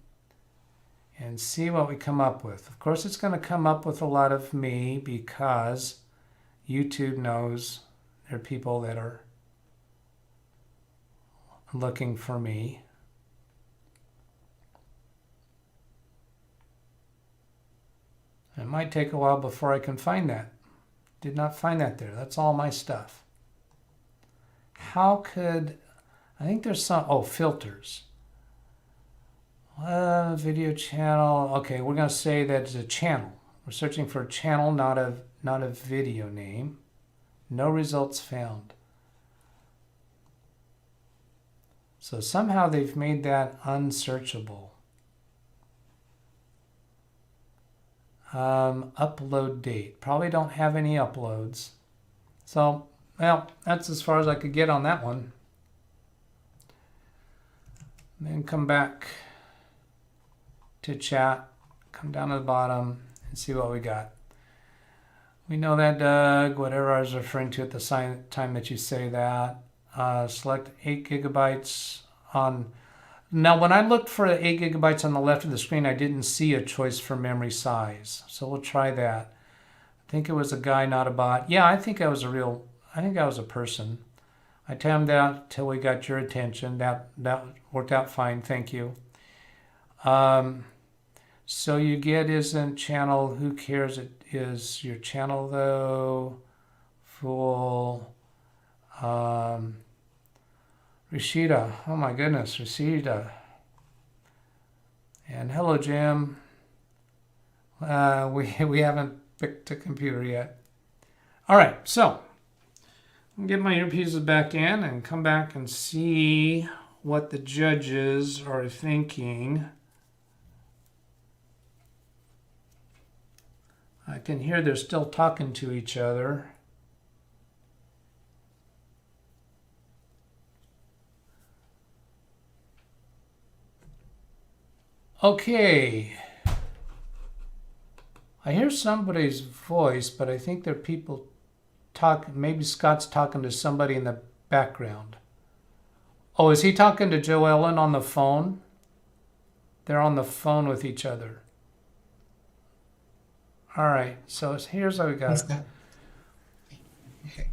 and see what we come up with. Of course, it's going to come up with a lot of me because YouTube knows there are people that are looking for me. It might take a while before I can find that. Did not find that there. That's all my stuff. How could, I think there's some, oh, filters. Video channel. Okay, we're going to say that it's a channel. We're searching for a channel, not a video name. No results found. So somehow they've made that unsearchable. Upload date. Probably don't have any uploads. So, well, that's as far as I could get on that one. Then come back to chat, come down to the bottom and see what we got. We know that, Doug, whatever I was referring to at the time that you say that. Select 8 gigabytes on. Now, when I looked for 8 gigabytes on the left of the screen, I didn't see a choice for memory size. So we'll try that. I think it was a guy, not a bot. Yeah, I think I was a person. I timed out till we got your attention. That worked out fine. Thank you. So you get isn't channel. Who cares? It is your channel though. Fool. Rashida, oh my goodness, Rashida. And hello, Jim. We haven't picked a computer yet. All right, so I'll get my earpieces back in and come back and see what the judges are thinking. I can hear they're still talking to each other. Okay, I hear somebody's voice, but I think there are people talking. Maybe Scott's talking to somebody in the background. Oh, is he talking to JoEllen on the phone? They're on the phone with each other. All right, so here's how we got it. Okay.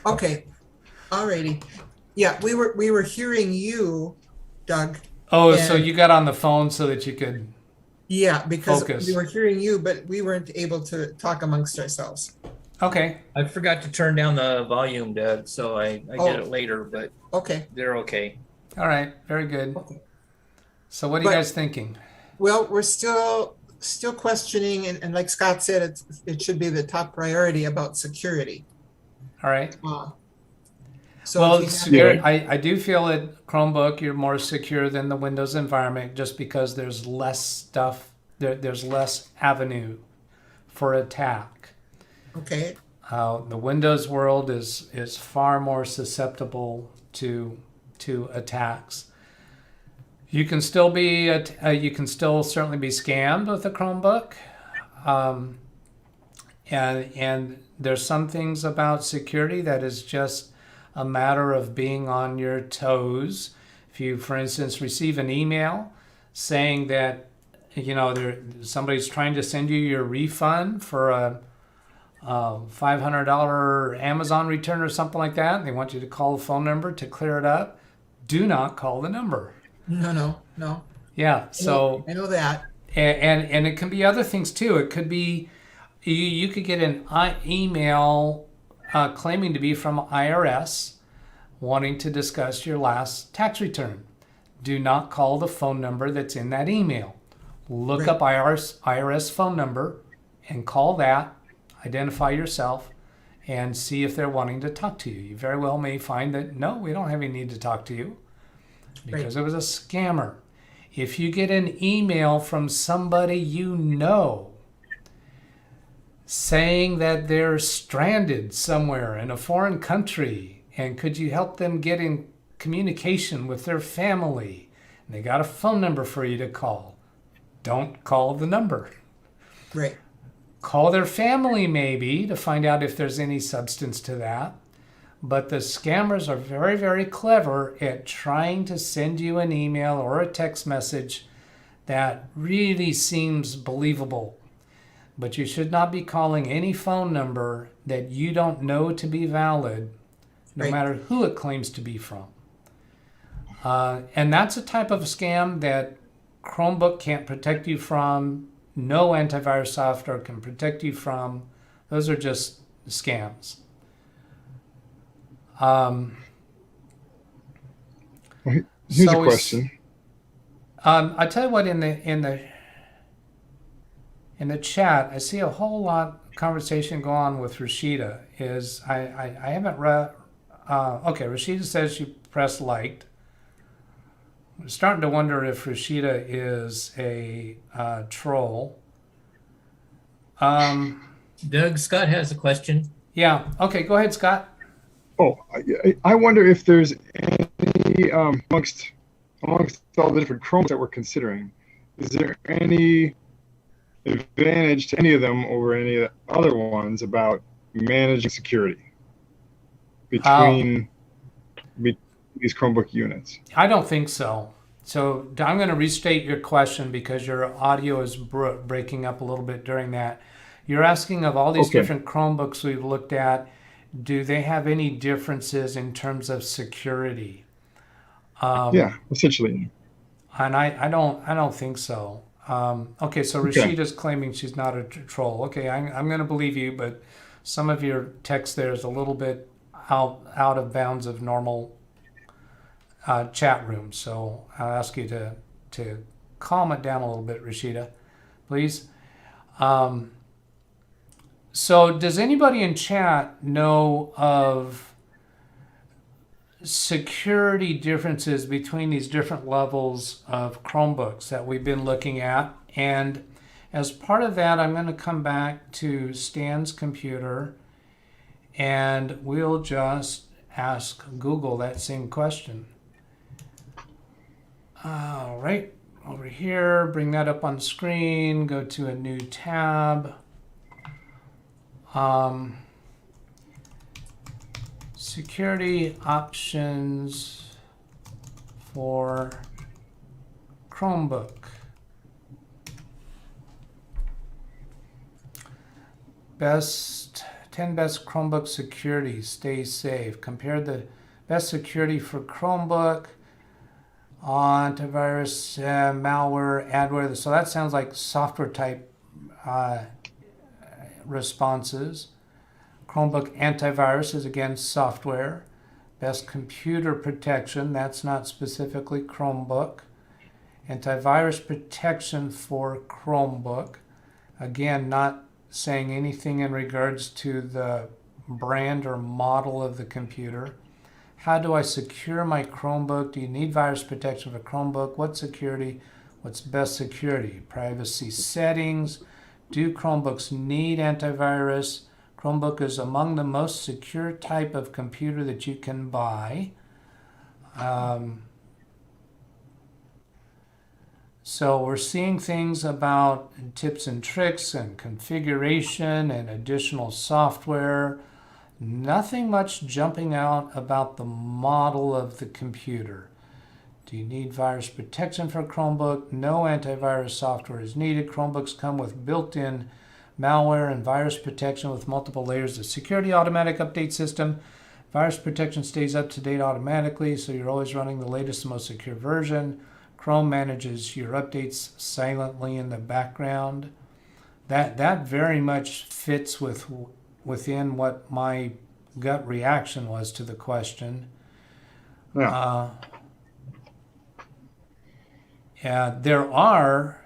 Okay, alrighty. Yeah, we were hearing you, Doug. Oh, so And- you got on the phone so that you could Yeah, because focus. we were hearing you, but we weren't able to talk amongst ourselves. Okay. I forgot to turn down the volume, Doug, so I did it later, but Okay. they're okay. All right. Very good. Okay. So what are you But- guys thinking? Well, we're still questioning, and like Scott said, it should be the top priority about security. All right. So Well, if you have- secure, I do feel at Chromebook you're more secure than the Windows environment just because there's less stuff, there's less avenue for attack. okay, The Windows world is far more susceptible to attacks. You can still be you can still certainly be scammed with a Chromebook, and there's some things about security that is just a matter of being on your toes. If you, for instance, receive an email saying that somebody's trying to send you your refund for a $500 Amazon return or something like that, and they want you to call the phone number to clear it up, do not call the number. no. Yeah, so I know that. and it can be other things too. It could be you could get an email claiming to be from IRS wanting to discuss your last tax return. Do not call the phone number that's in that email. Look up IRS phone number and call that, identify yourself, and see if they're wanting to talk to you. You very well may find that, no, we don't have any need to talk to you because it was a scammer. If you get an email from somebody you know saying that they're stranded somewhere in a foreign country and could you help them get in communication with their family, and they got a phone number for you to call, don't call the number. Right. Call their family maybe to find out if there's any substance to that. But the scammers are very, very clever at trying to send you an email or a text message that really seems believable. But you should not be calling any phone number that you don't know to be valid, no matter who it claims to be from. And that's a type of scam that Chromebook can't protect you from. No antivirus software can protect you from. Those are just scams. Here's a question. I tell you what, in the chat, I see a whole lot of conversation go on with Rashida. I haven't read. Okay, Rashida says she pressed liked. I'm starting to wonder if Rashida is a troll. Doug, Scott has a question. Yeah. Okay, go ahead, Scott. Oh, I wonder if there's any amongst all the different Chromebooks that we're considering, is there any advantage to any of them over any of the other ones about managing security between these Chromebook units? I don't think so. So I'm going to restate your question because your audio is breaking up a little bit during that. You're asking of all these different Chromebooks we've looked at, do they have any differences in terms of security? Yeah, essentially. And I don't think so. Okay, so Rashida's claiming she's not a troll. Okay, I'm going to believe you, but some of your text there is a little bit out of bounds of normal chat room. So I'll ask you to calm it down a little bit, Rashida, please. So does anybody in chat know of security differences between these different levels of Chromebooks that we've been looking at? And as part of that, I'm going to come back to Stan's computer and we'll just ask Google that same question. All right, over here, bring that up on the screen, go to a new tab. Security options for Chromebook. Best 10 best Chromebook security. Stay safe. Compare the best security for Chromebook, antivirus, malware, adware. So that sounds like software type responses. Chromebook antivirus is again software. Best computer protection, that's not specifically Chromebook. Antivirus protection for Chromebook, again, not saying anything in regards to the brand or model of the computer. How do I secure my Chromebook? Do you need virus protection for Chromebook? What security? What's best security? Privacy settings. Do Chromebooks need antivirus? Chromebook is among the most secure type of computer that you can buy. So we're seeing things about tips and tricks and configuration and additional software. Nothing much jumping out about the model of the computer. Do you need virus protection for Chromebook? No antivirus software is needed. Chromebooks come with built-in malware and virus protection with multiple layers of security. Automatic update system. Virus protection stays up to date automatically, so you're always running the latest and most secure version. Chrome manages your updates silently in the background. That very much fits within what my gut reaction was to the question. Yeah. There are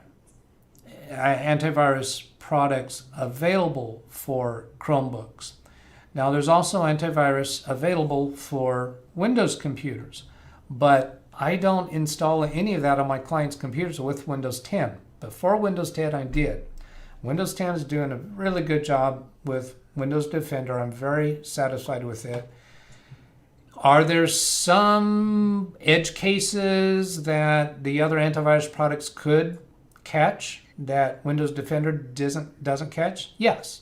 antivirus products available for Chromebooks. Now, there's also antivirus available for Windows computers, but I don't install any of that on my client's computers with Windows 10. Before Windows 10, I did. Windows 10 is doing a really good job with Windows Defender. I'm very satisfied with it. Are there some edge cases that the other antivirus products could catch that Windows Defender doesn't catch? Yes.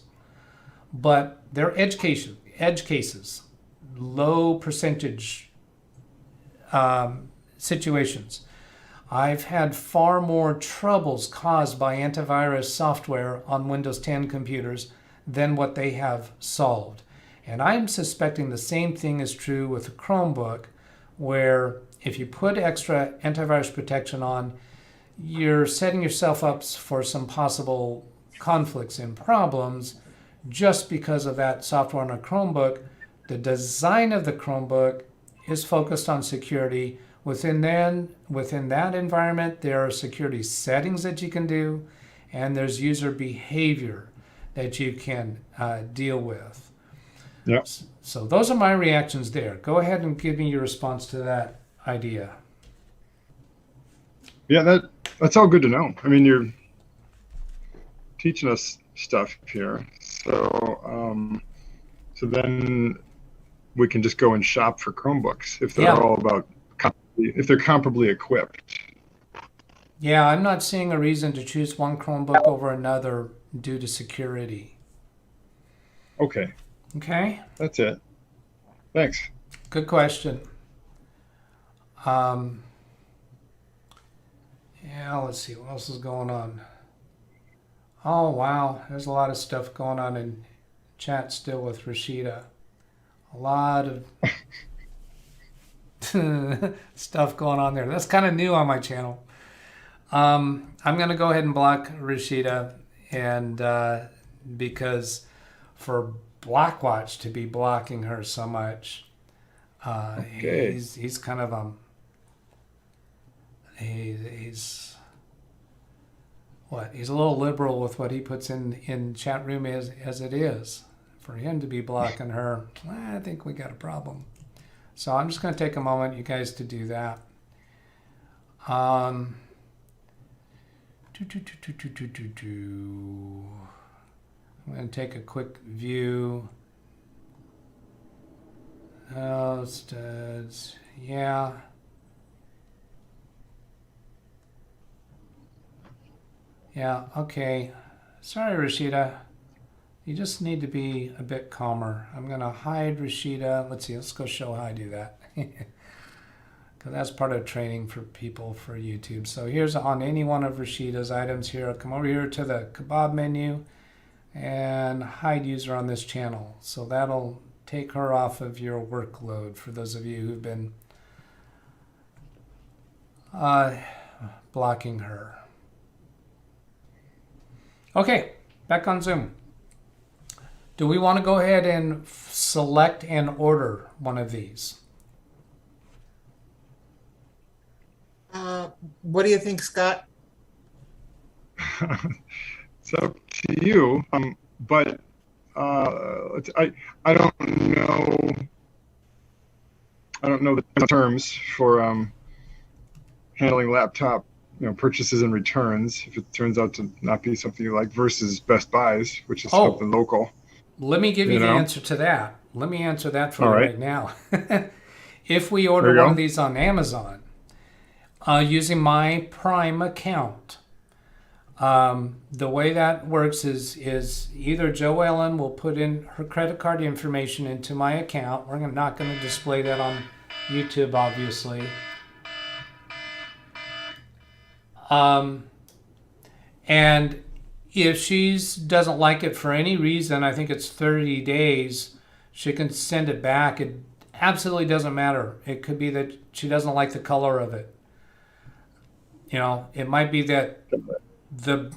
But they're edge cases, low percentage situations. I've had far more troubles caused by antivirus software on Windows 10 computers than what they have solved. And I'm suspecting the same thing is true with a Chromebook, where if you put extra antivirus protection on, you're setting yourself up for some possible conflicts and problems just because of that software on a Chromebook. The design of the Chromebook is focused on security. Within that environment, there are security settings that you can do, and there's user behavior that you can deal with. Yep. So those are my reactions there. Go ahead and give me your response to that idea. Yeah, that's all good to know. I mean, you're teaching us stuff here, so then we can just go and shop for Chromebooks if they're all about if they're comparably equipped. Yeah, I'm not seeing a reason to choose one Chromebook over another due to security. Okay, Okay, that's it. Thanks. good question. Yeah, let's see what else is going on. Oh wow, there's a lot of stuff going on in chat still with Rashida. A lot of stuff going on there. That's kind of new on my channel. I'm going to go ahead and block Rashida, and because for Blackwatch to be blocking her so much, Okay. he's kind of he's a little liberal with what he puts in chat room as it is. For him to be blocking her, I think we got a problem. So I'm just going to take a moment, you guys, to do that. I'm going to take a quick view. Oh, studs. Yeah. Yeah, okay. Sorry, Rashida. You just need to be a bit calmer. I'm going to hide Rashida. Let's see, let's go show how I do that. Because that's part of training for people for YouTube. So here's on any one of Rashida's items here. Come over here to the kebab menu and hide user on this channel. So that'll take her off of your workload for those of you who've been blocking her. Okay, back on Zoom. Do we want to go ahead and select and order one of these? What do you think, Scott? It's up to you. But I don't know. I don't know the terms for handling laptop, purchases and returns. If it turns out to not be something you like, versus Best Buys, which is something local. Let me give you the answer to that. Let me answer that for All you right. right now. If we order There you one go. of these on Amazon, using my Prime account, the way that works is either JoEllen will put in her credit card information into my account. We're not going to display that on YouTube, obviously. And if she doesn't like it for any reason, I think it's 30 days, she can send it back. It absolutely doesn't matter. It could be that she doesn't like the color of it. It might be that the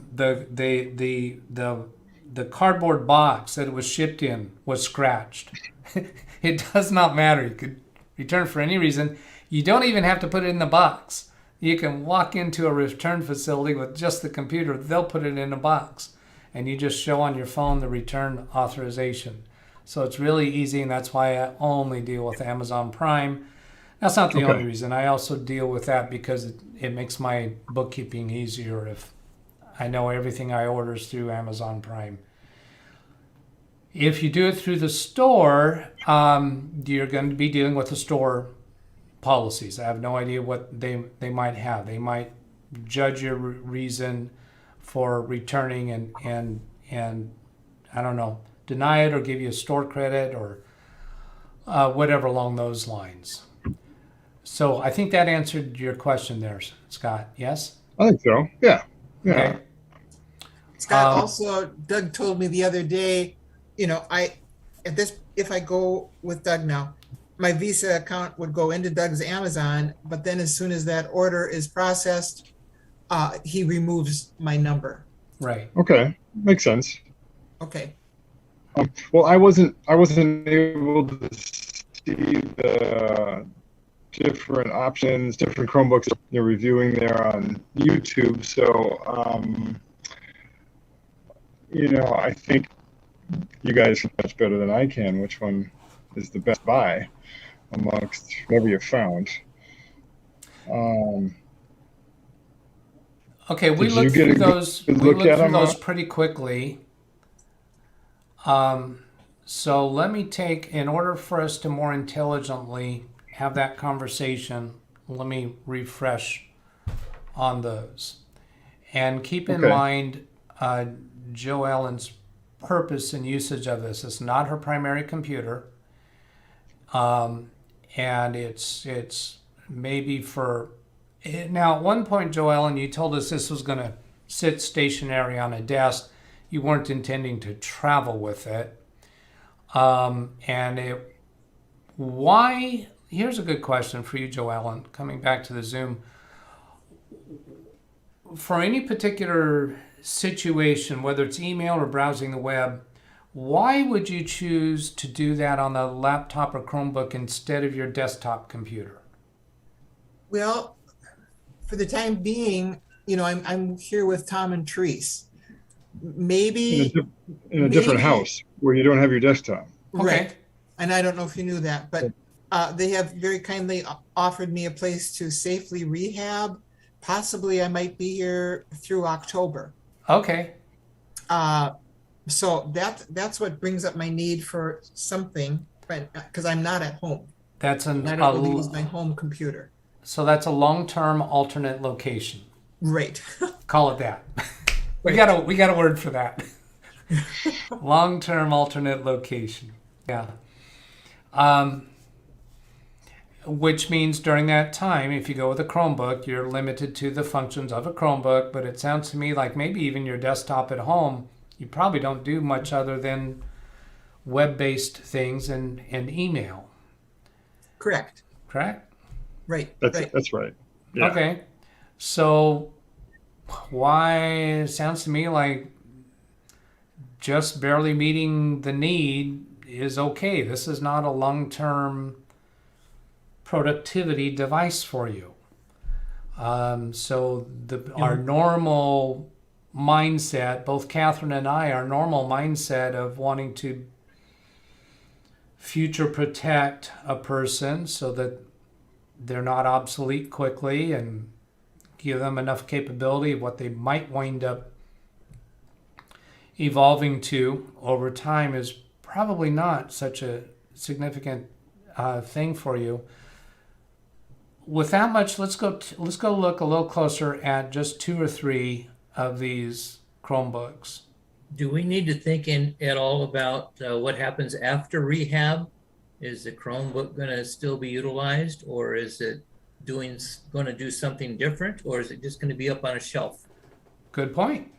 cardboard box that it was shipped in was scratched. It does not matter. You could return for any reason. You don't even have to put it in the box. You can walk into a return facility with just the computer. They'll put it in a box, and you just show on your phone the return authorization. So it's really easy, and that's why I only deal with Amazon Prime. That's not the only reason. I also deal with that because it makes my bookkeeping easier if I know everything I order is through Amazon Prime. If you do it through the store, you're going to be dealing with the store policies. I have no idea what they might have. They might judge your reason for returning and I don't know, deny it or give you a store credit or whatever along those lines. So I think that answered your question there, Scott. Yes? I think so. Yeah. Okay. Scott, also, Doug told me the other day, if I go with Doug now, my Visa account would go into Doug's Amazon, but then as soon as that order is processed, he removes my number. Right. Okay. Makes sense. Okay. Well, I wasn't able to see the different options, different Chromebooks you're reviewing there on YouTube. So, I think you guys can much better than I can which one is the best buy amongst whatever you found. Okay, we Did looked you get through a good those. We look looked at through them, those pretty quickly. So let me in order for us to more intelligently have that conversation, let me refresh on those. And keep in mind JoEllen's purpose and usage of this. It's not her primary computer. And it's maybe for... Now, at one point, JoEllen, you told us this was going to sit stationary on a desk. You weren't intending to travel with it. Why? Here's a good question for you, JoEllen, coming back to the Zoom. For any particular situation, whether it's email or browsing the web, why would you choose to do that on a laptop or Chromebook instead of your desktop computer? Well, for the time being, I'm here with Tom and Therese. Maybe in a different house where you don't have your desktop. Right. And I don't know if you knew that, but they have very kindly offered me a place to safely rehab. Possibly I might be here through October. Okay. So that's what brings up my need for something, because I'm not at home. That's I don't really use my home computer. So that's a long-term alternate location. Right. Call it that. We got a word for that. Long-term alternate location. Yeah. Which means during that time, if you go with a Chromebook, you're limited to the functions of a Chromebook, but it sounds to me like maybe even your desktop at home you probably don't do much other than web-based things and email, Correct. correct? Right. That's right. that's right. Yeah. Okay. So why, it sounds to me like just barely meeting the need is okay. This is not a long-term productivity device for you. So our normal mindset, both Catherine and I, our normal mindset of wanting to future protect a person so that they're not obsolete quickly and give them enough capability of what they might wind up evolving to over time is probably not such a significant thing for you. With that much, let's go look a little closer at just 2 or 3 of these Chromebooks. Do we need to think at all about what happens after rehab? Is the Chromebook going to still be utilized, or is it going to do something different, or is it just going to be up on a shelf? Good point.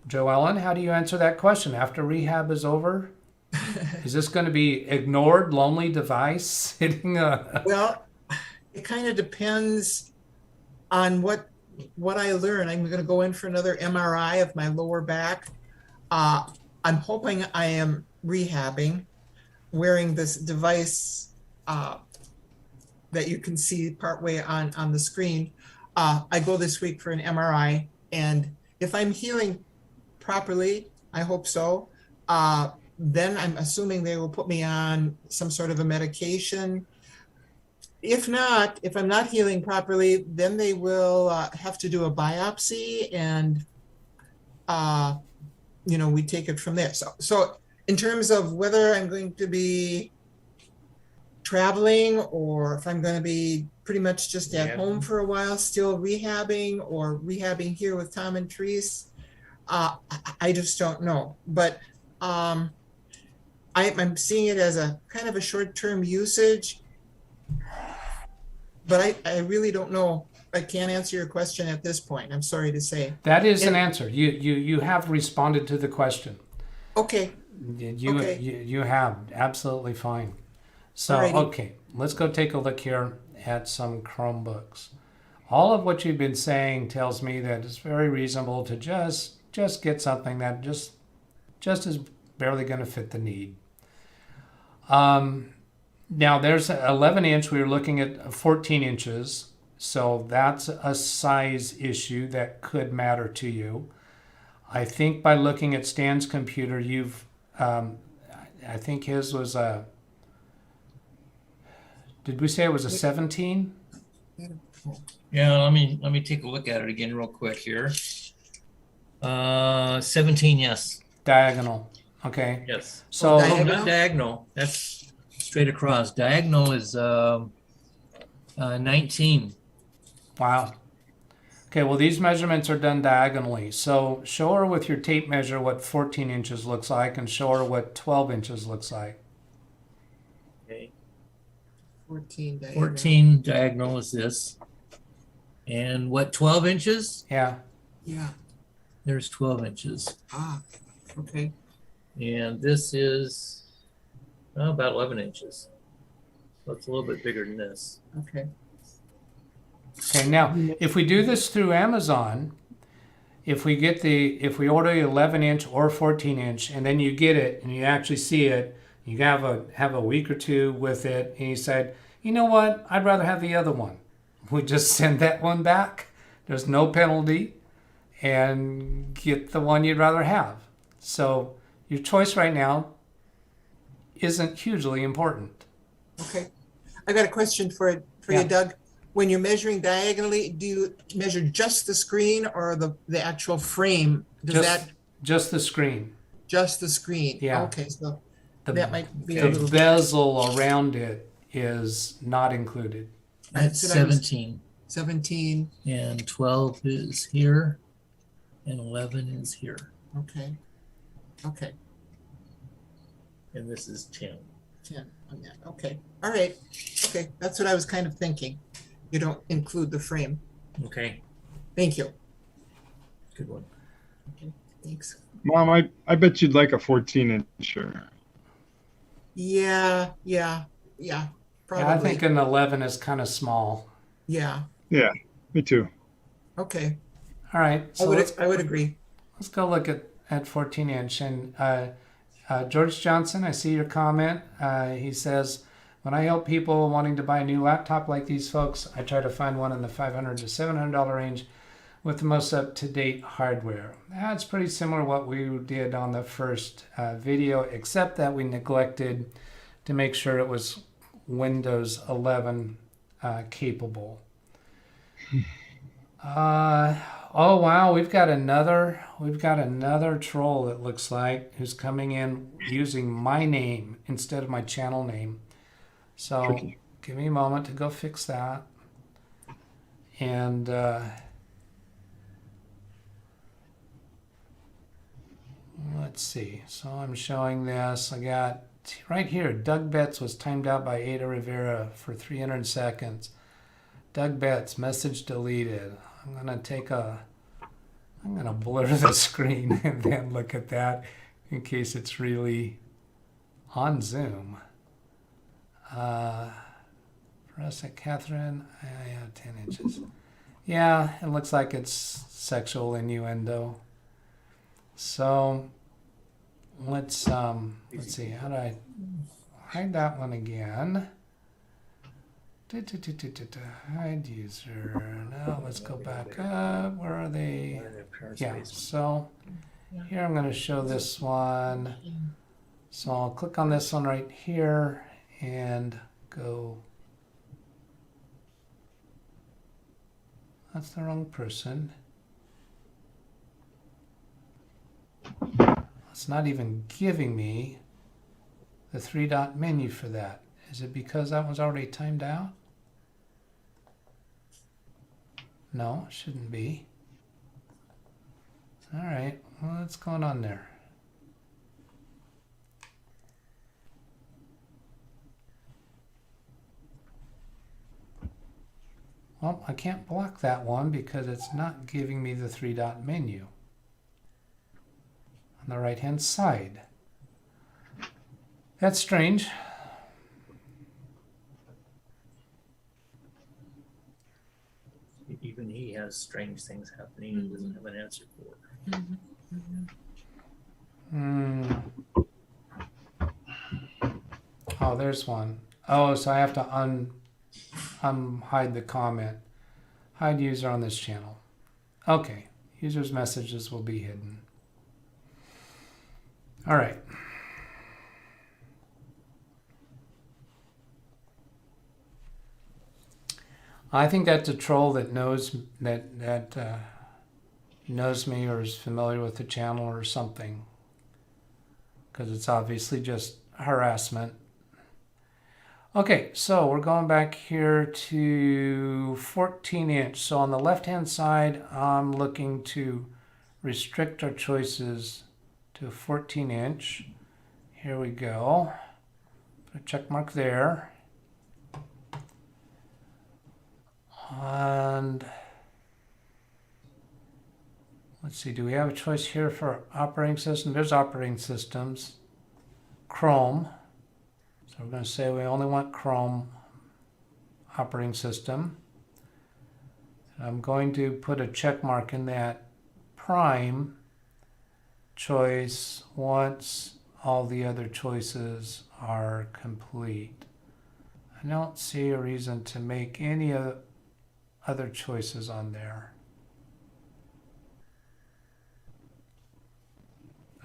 JoEllen, how do you answer that question? After rehab is over, is this going to be ignored, lonely device sitting? Well, it kind of depends on what I learn. I'm going to go in for another MRI of my lower back. I'm hoping I am rehabbing, wearing this device that you can see partway on the screen. I go this week for an MRI, and if I'm healing properly, I hope so, then I'm assuming they will put me on some sort of a medication. If not, if I'm not healing properly, then they will have to do a biopsy, and we take it from there. So in terms of whether I'm going to be traveling, or if I'm going to be pretty much just at home for a while, still rehabbing, or rehabbing here with Tom and Therese, I just don't know. But I'm seeing it as a kind of a short-term usage. But I really don't know. I can't answer your question at this point. I'm sorry to say. That is an answer. You have responded to the question. Okay. You have. Absolutely fine. So, Alrighty. okay, let's go take a look here at some Chromebooks. All of what you've been saying tells me that it's very reasonable to just get something that just is barely going to fit the need. Now there's 11 inch, we were looking at 14 inches. So that's a size issue that could matter to you. I think by looking at Stan's computer, I think his was did we say it was a 17? Yeah, let me take a look at it again real quick here. 17, yes. Diagonal. Okay. Yes. So Not diagonal. That's straight across. Diagonal is 19. wow. Okay, well, these measurements are done diagonally. So show her with your tape measure what 14 inches looks like, and show her what 12 inches looks like. Okay. 14 diagonal. 14 diagonal is this. And what, 12 inches? Yeah. Yeah. There's 12 inches. Okay. And this is about 11 inches. So it's a little bit bigger than this. Okay. Okay, now, if we do this through Amazon, if we order 11 inch or 14 inch, and then you get it and you actually see it, you have a week or two with it, and you said, you know what, I'd rather have the other one. We just send that one back. There's no penalty, and get the one you'd rather have. So your choice right now isn't hugely important. Okay. I got a question for Yeah. you, Doug. When you're measuring diagonally, do you measure just the screen or the actual frame? Just the screen. Just the screen? Yeah. Okay, so The, that might be a the little. bezel around it is not included. That's That's what I was- 17. 17. And 12 is here. And 11 is here. Okay. Okay. And this is 10. 10 on that. Okay. All right. Okay. That's what I was kind of thinking. You don't include the frame. Okay, Thank you. good one. Okay. Thanks. Mom, I bet you'd like a 14-incher. Yeah, Yeah, I probably. think an 11 is kind of small. Yeah. Yeah, me too. Okay. All right, so I would agree. let's go look at 14 inch. And George Johnson, I see your comment. He says, when I help people wanting to buy a new laptop like these folks, I try to find one in the $500 to $700 range with the most up-to-date hardware. That's pretty similar to what we did on the first video, except that we neglected to make sure it was Windows 11 capable. Oh wow, we've got another troll, it looks like, who's coming in using my name instead of my channel name. So Tricky. give me a moment to go fix that. And let's see. So I'm showing this. I got right here, DougBetts was timed out by Ada Rivera for 300 seconds. DougBetts, message deleted. I'm gonna blur the screen and then look at that in case it's really on Zoom. Press at Catherine, I have 10 inches. Yeah, it looks like it's sexual innuendo. So let's see, how do I hide that one again? Hide user. Now let's go back up. Where are they? Yeah, so here I'm going to show this one. So I'll click on this one right here and go. That's the wrong person. It's not even giving me the 3-dot menu for that. Is it because that was already timed out? No, it shouldn't be. All right, well, what's going on there? Well, I can't block that one because it's not giving me the 3-dot menu on the right-hand side. That's strange. Even he has strange things happening and doesn't have an answer for. Oh, there's one. Oh, so I have to unhide the comment. Hide user on this channel. Okay, user's messages will be hidden. All right. I think that's a troll that knows knows me or is familiar with the channel or something, because it's obviously just harassment. Okay, so we're going back here to 14 inch. So on the left hand side, I'm looking to restrict our choices to 14 inch. Here we go. Put a check mark there. And let's see, do we have a choice here for operating system? There's operating systems. Chrome. So we're going to say we only want Chrome operating system. I'm going to put a check mark in that prime choice once all the other choices are complete. I don't see a reason to make any other choices on there.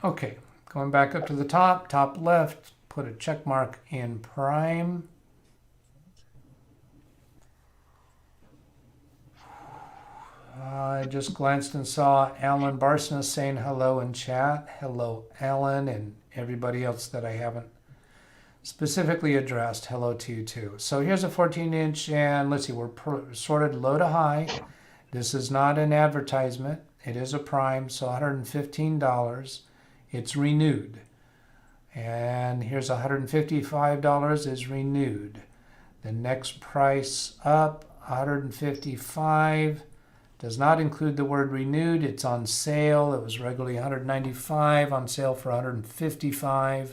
Okay, going back up to the top left, put a check mark in prime. I just glanced and saw Alan Barsna saying hello in chat. Hello, Alan, and everybody else that I haven't specifically addressed. Hello to you too. So here's a 14 inch, and let's see, we're sorted low to high. This is not an advertisement. It is a prime, so $115. It's renewed. And here's $155 is renewed. The next price up, $155 Does not include the word renewed. It's on sale. It was regularly $195, on sale for $155.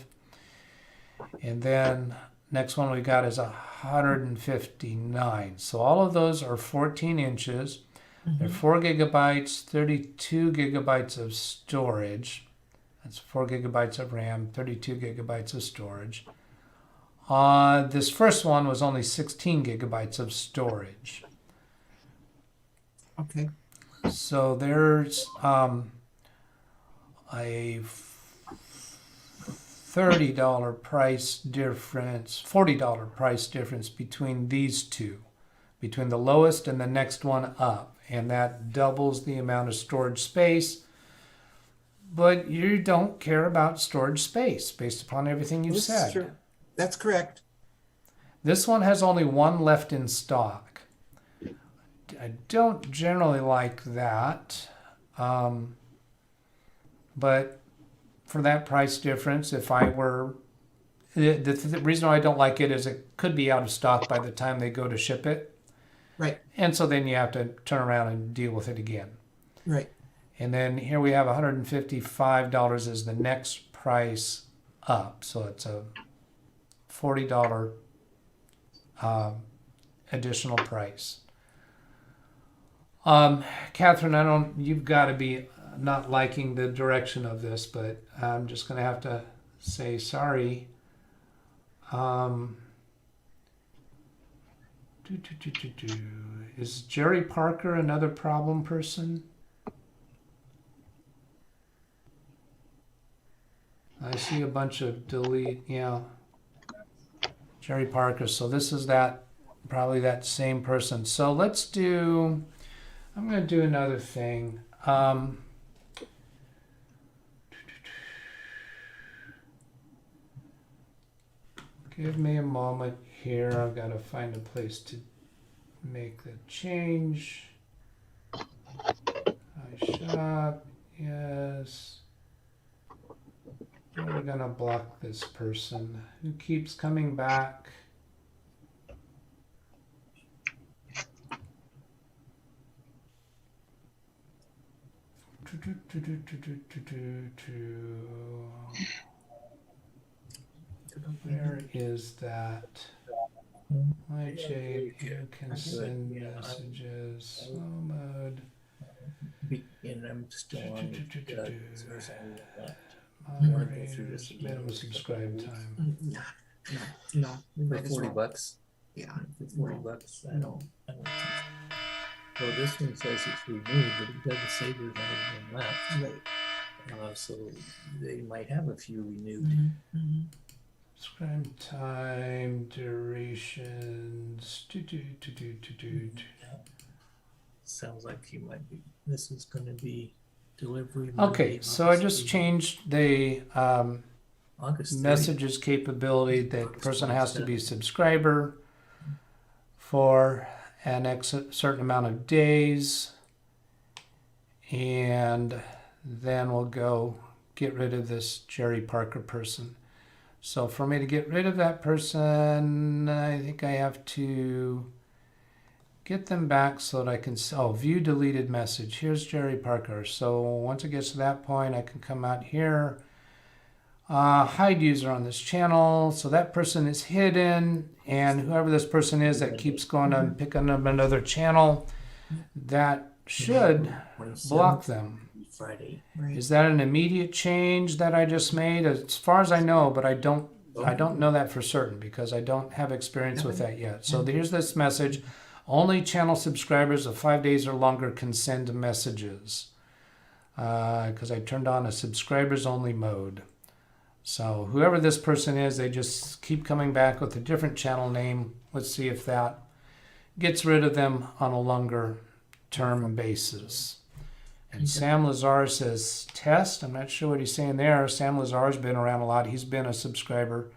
And then next one we got is $159. So all of those are 14 inches. They're 4 gigabytes, 32 gigabytes of storage. That's 4 gigabytes of RAM, 32 gigabytes of storage. This first one was only 16 gigabytes of storage. Okay. So there's a $30 price difference, $40 price difference between these two, between the lowest and the next one up. And that doubles the amount of storage space. But you don't care about storage space based upon everything you've This is said. true. That's correct. This one has only one left in stock. I don't generally like that. But for that price difference, if I were... The reason why I don't like it is it could be out of stock by the time they go to ship it. Right. And so then you have to turn around and deal with it again. Right. And then here we have $155 is the next price up. So it's a $40 additional price. Catherine, you've got to be not liking the direction of this, but I'm just going to have to say sorry. Is Jerry Parker another problem person? I see a bunch of delete, yeah. Jerry Parker, so this is probably that same person. So let's do, I'm going to do another thing. Give me a moment here. I've got to find a place to make the change. iShop, yes. We're going to block this person who keeps coming back. Where is that? My Jade, you can send messages. Slow mode. And I'm still on Moderators, minimum subscribe time. No. for $40. Yeah. For $40, I don't think. Well, this one says it's renewed, but it doesn't say there's anything left. Right. So they might have a few renewed. Mm-hmm. Subscribe time, durations. Sounds like he might be. This is going to be delivery. Okay, Monday, so I just changed the August 3rd. messages capability that person has to be a subscriber for an certain amount of days, and then we'll go get rid of this Jerry Parker person. So for me to get rid of that person, I think I have to get them back so that I can, view deleted message. Here's Jerry Parker. So once it gets to that point, I can come out here, hide user on this channel. So that person is hidden, and whoever this person is that keeps going and picking up another channel, that should block them. Friday. Right. Is that an immediate change that I just made? As far as I know, but I don't know that for certain because I don't have experience with that yet. So here's this message. Only channel subscribers of 5 days or longer can send messages because I turned on a subscribers only mode. So whoever this person is, they just keep coming back with a different channel name. Let's see if that gets rid of them on a longer term basis. And Sam Lazar says test. I'm not sure what he's saying there. Sam Lazar's been around a lot. He's been a subscriber.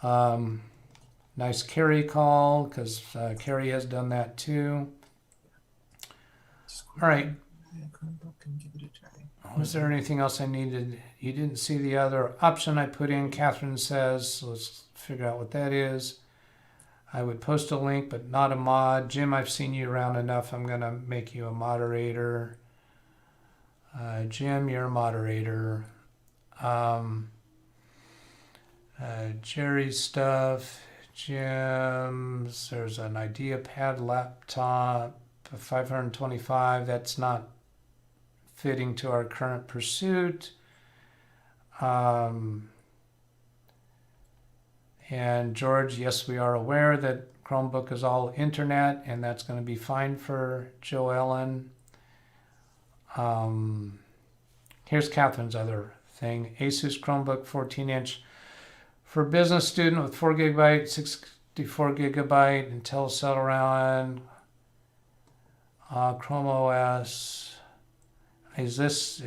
Nice Carrie call because Carrie has done that too. All right. Was there anything else I needed? You didn't see the other option I put in. Catherine says, so let's figure out what that is. I would post a link, but not a mod. Jim, I've seen you around enough. I'm going to make you a moderator. Jim, you're a moderator. Jerry's stuff. Jim's, there's an IdeaPad laptop, 525. That's not fitting to our current pursuit. And George, yes, we are aware that Chromebook is all internet, and that's going to be fine for JoEllen. Here's Catherine's other thing. Asus Chromebook 14-inch for business student with 4 gigabyte, 64 gigabyte, Intel Celeron, Chrome OS. Is this,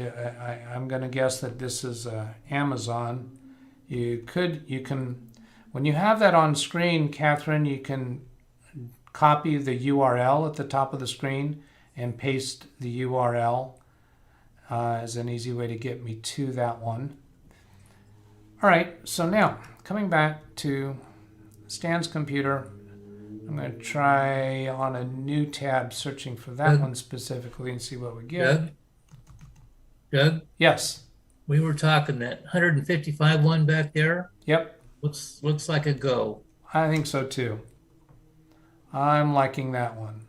I'm going to guess that this is Amazon. You can, when you have that on screen, Catherine, you can copy the URL at the top of the screen and paste the URL as an easy way to get me to that one. All right, so now coming back to Stan's computer, I'm going to try on a new tab searching for that one specifically and see what we get. Doug, Yes. we were talking that 155 one back there. Yep. Looks like a go. I think so too. I'm liking that one.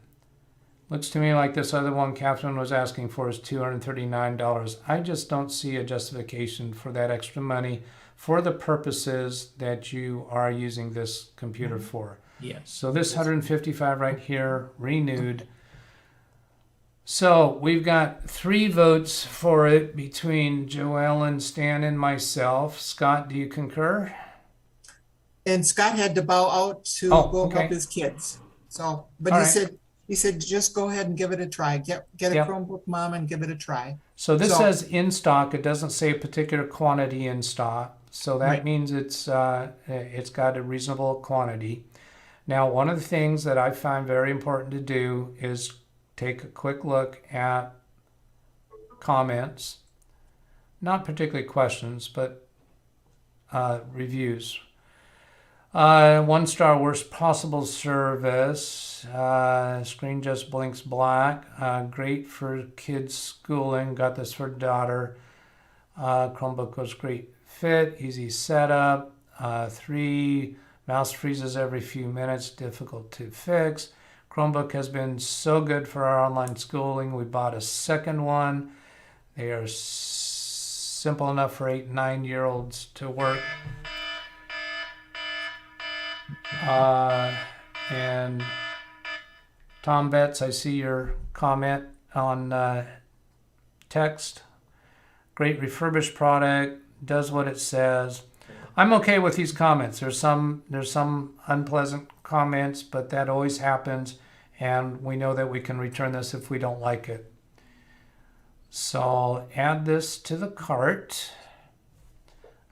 Looks to me like this other one Catherine was asking for is $239. I just don't see a justification for that extra money for the purposes that you are using this computer for. Yes. So this 155 right here, renewed. So we've got 3 votes for it between JoEllen, Stan, and myself. Scott, do you concur? And Scott had to bow out to go help his kids. So, but All he right. said, just go ahead and give it a try. Get a Yep. Chromebook, Mom, and give it a try. So this So- says in stock. It doesn't say a particular quantity in stock. So that Right. means it's got a reasonable quantity. Now, one of the things that I find very important to do is take a quick look at comments, not particularly questions, but reviews. 1 star, worst possible service. Screen just blinks black. Great for kids schooling. Got this for daughter. Chromebook was great fit, easy setup. 3, mouse freezes every few minutes, difficult to fix. Chromebook has been so good for our online schooling. We bought a second one. They are simple enough for 8 and 9-year-olds to work. And Tom Betts, I see your comment on text. Great refurbished product, does what it says. I'm okay with these comments. There's some unpleasant comments, but that always happens, and we know that we can return this if we don't like it. So I'll add this to the cart.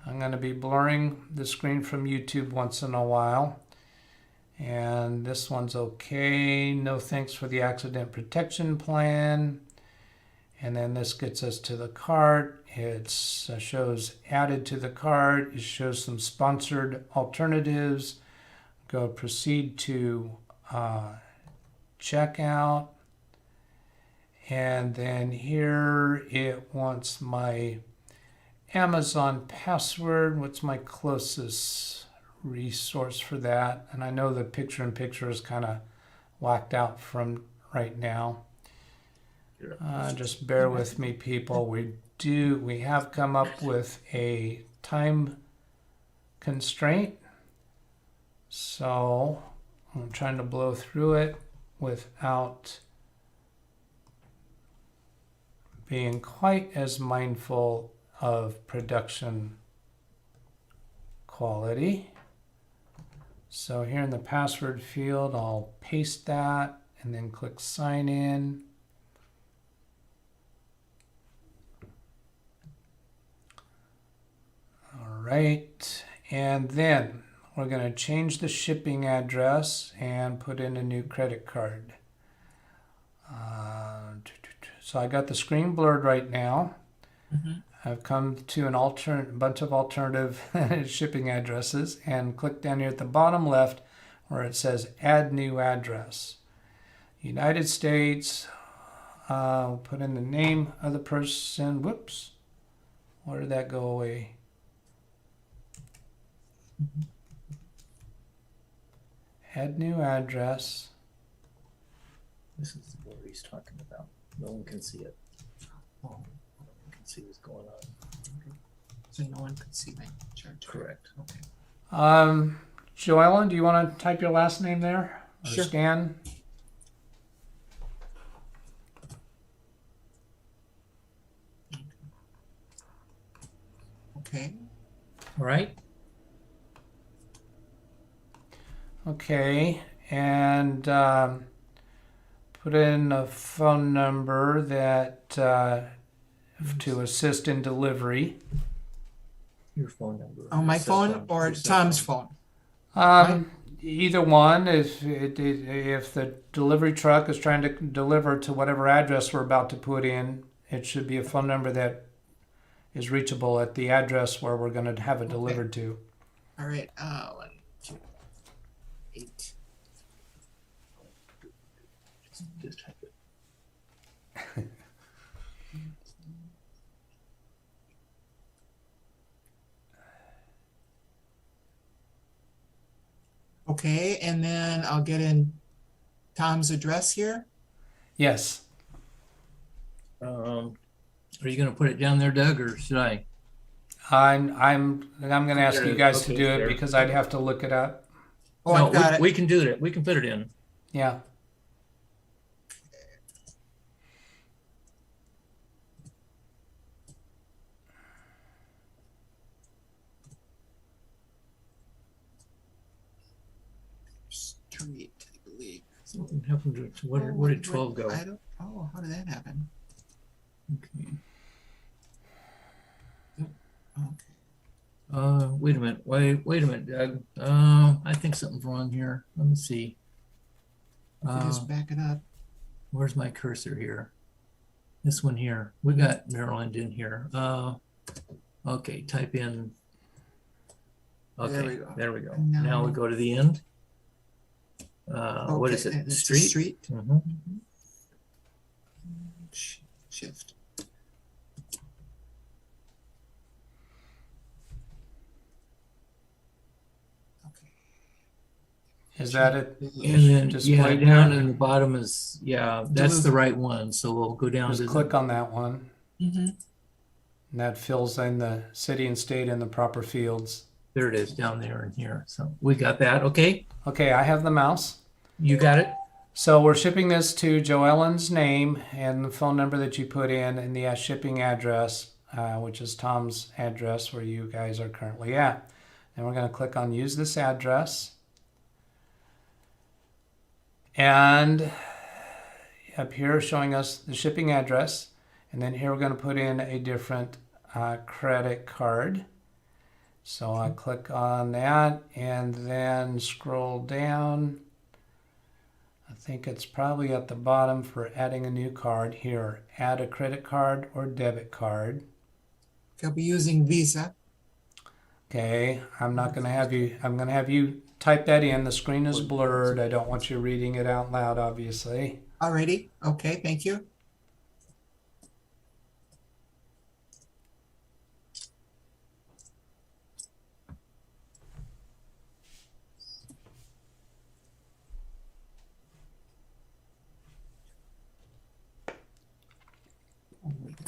I'm going to be blurring the screen from YouTube once in a while. And this one's okay. No thanks for the accident protection plan. And then this gets us to the cart. It shows added to the cart. It shows some sponsored alternatives. Go proceed to checkout. And then here it wants my Amazon password. What's my closest resource for that? And I know the picture-in-picture is kind of whacked out from right now. Just bear with me, people. We have come up with a time constraint, so I'm trying to blow through it without being quite as mindful of production quality. So here in the password field, I'll paste that and then click sign in. All right, and then we're going to change the shipping address and put in a new credit card. So I got the screen blurred right now. I've come to a bunch of alternative shipping addresses and click down here at the bottom left where it says add new address. United States, we'll put in the name of the person. Whoops. Where did that go away? Add new address. This is what he's talking about. No one can see it. No one can see what's going on. So no one could see my chart. Correct. Okay. JoEllen, do you want to type your last name there? Or Sure. scan? Okay. All right. Okay, and put in a phone number that to assist in delivery. Your phone number. Oh, my Your cell phone or Your cell Tom's phone? Either one. If the delivery truck is trying to deliver to whatever address we're about to put in, it should be a phone number that is reachable at the address where we're going to have it delivered to. All right. 1, 2, 8. Just type it. Okay, and then I'll get in Tom's address here. Yes. Are you going to put it down there, Doug, or should I? I'm going to ask There it you is. guys to Okay, do it there. because I'd have to look it up. Oh, No, I've got it. we can do it. We can put it in. Yeah. Street, I believe. Something happened to where did 12 go? I don't. Oh, how did that happen? Okay. Okay. Wait a minute. Wait a minute, Doug. I think something's wrong here. Let me see. If you just back it up. Where's my cursor here? This one here. We got Maryland in here. Okay, type in. Okay, There we go. there we go. And Now we now- go to the end. What is Okay, it? it's a Street? street. Mhm. Shift. Okay. Is that it? And then, yeah, Displayed down there? in the bottom is, yeah, that's the right one. So we'll go down Just to click on that one. Mm-hmm. And that fills in the city and state in the proper fields. there it is down there and here. So we got that. Okay, Okay, I have the mouse. you got it. So we're shipping this to JoEllen's name and the phone number that you put in and the shipping address, which is Tom's address where you guys are currently at. And we're going to click on use this address. And up here showing us the shipping address. And then here we're going to put in a different credit card. So I click on that and then scroll down. I think it's probably at the bottom for adding a new card here. Add a credit card or debit card. I'll be using Visa. Okay, I'm going to have you type that in. The screen is blurred. I don't want you reading it out loud, obviously. Alrighty. Okay, thank you.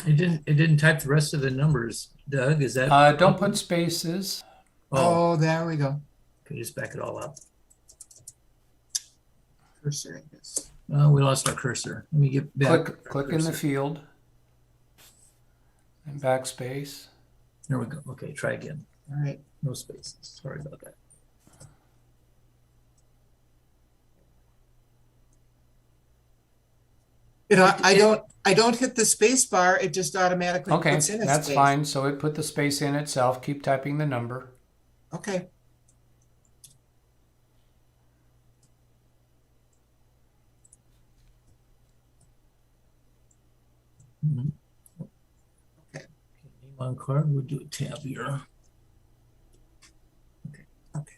It didn't type the rest of the numbers, Doug. Is that? Don't put spaces. Oh, Oh, there we go. okay, just back it all up. Cursor, I guess. We lost our cursor. Let me get back. Click in the field. And backspace. There we go. Okay, try again. All right. No spaces. Sorry about that. I don't hit the space bar. It just automatically Okay, puts in a that's space. fine. So it put the space in itself. Keep typing the number. Okay. Mhm. Okay. Name on card. We'll do a tab here. Okay.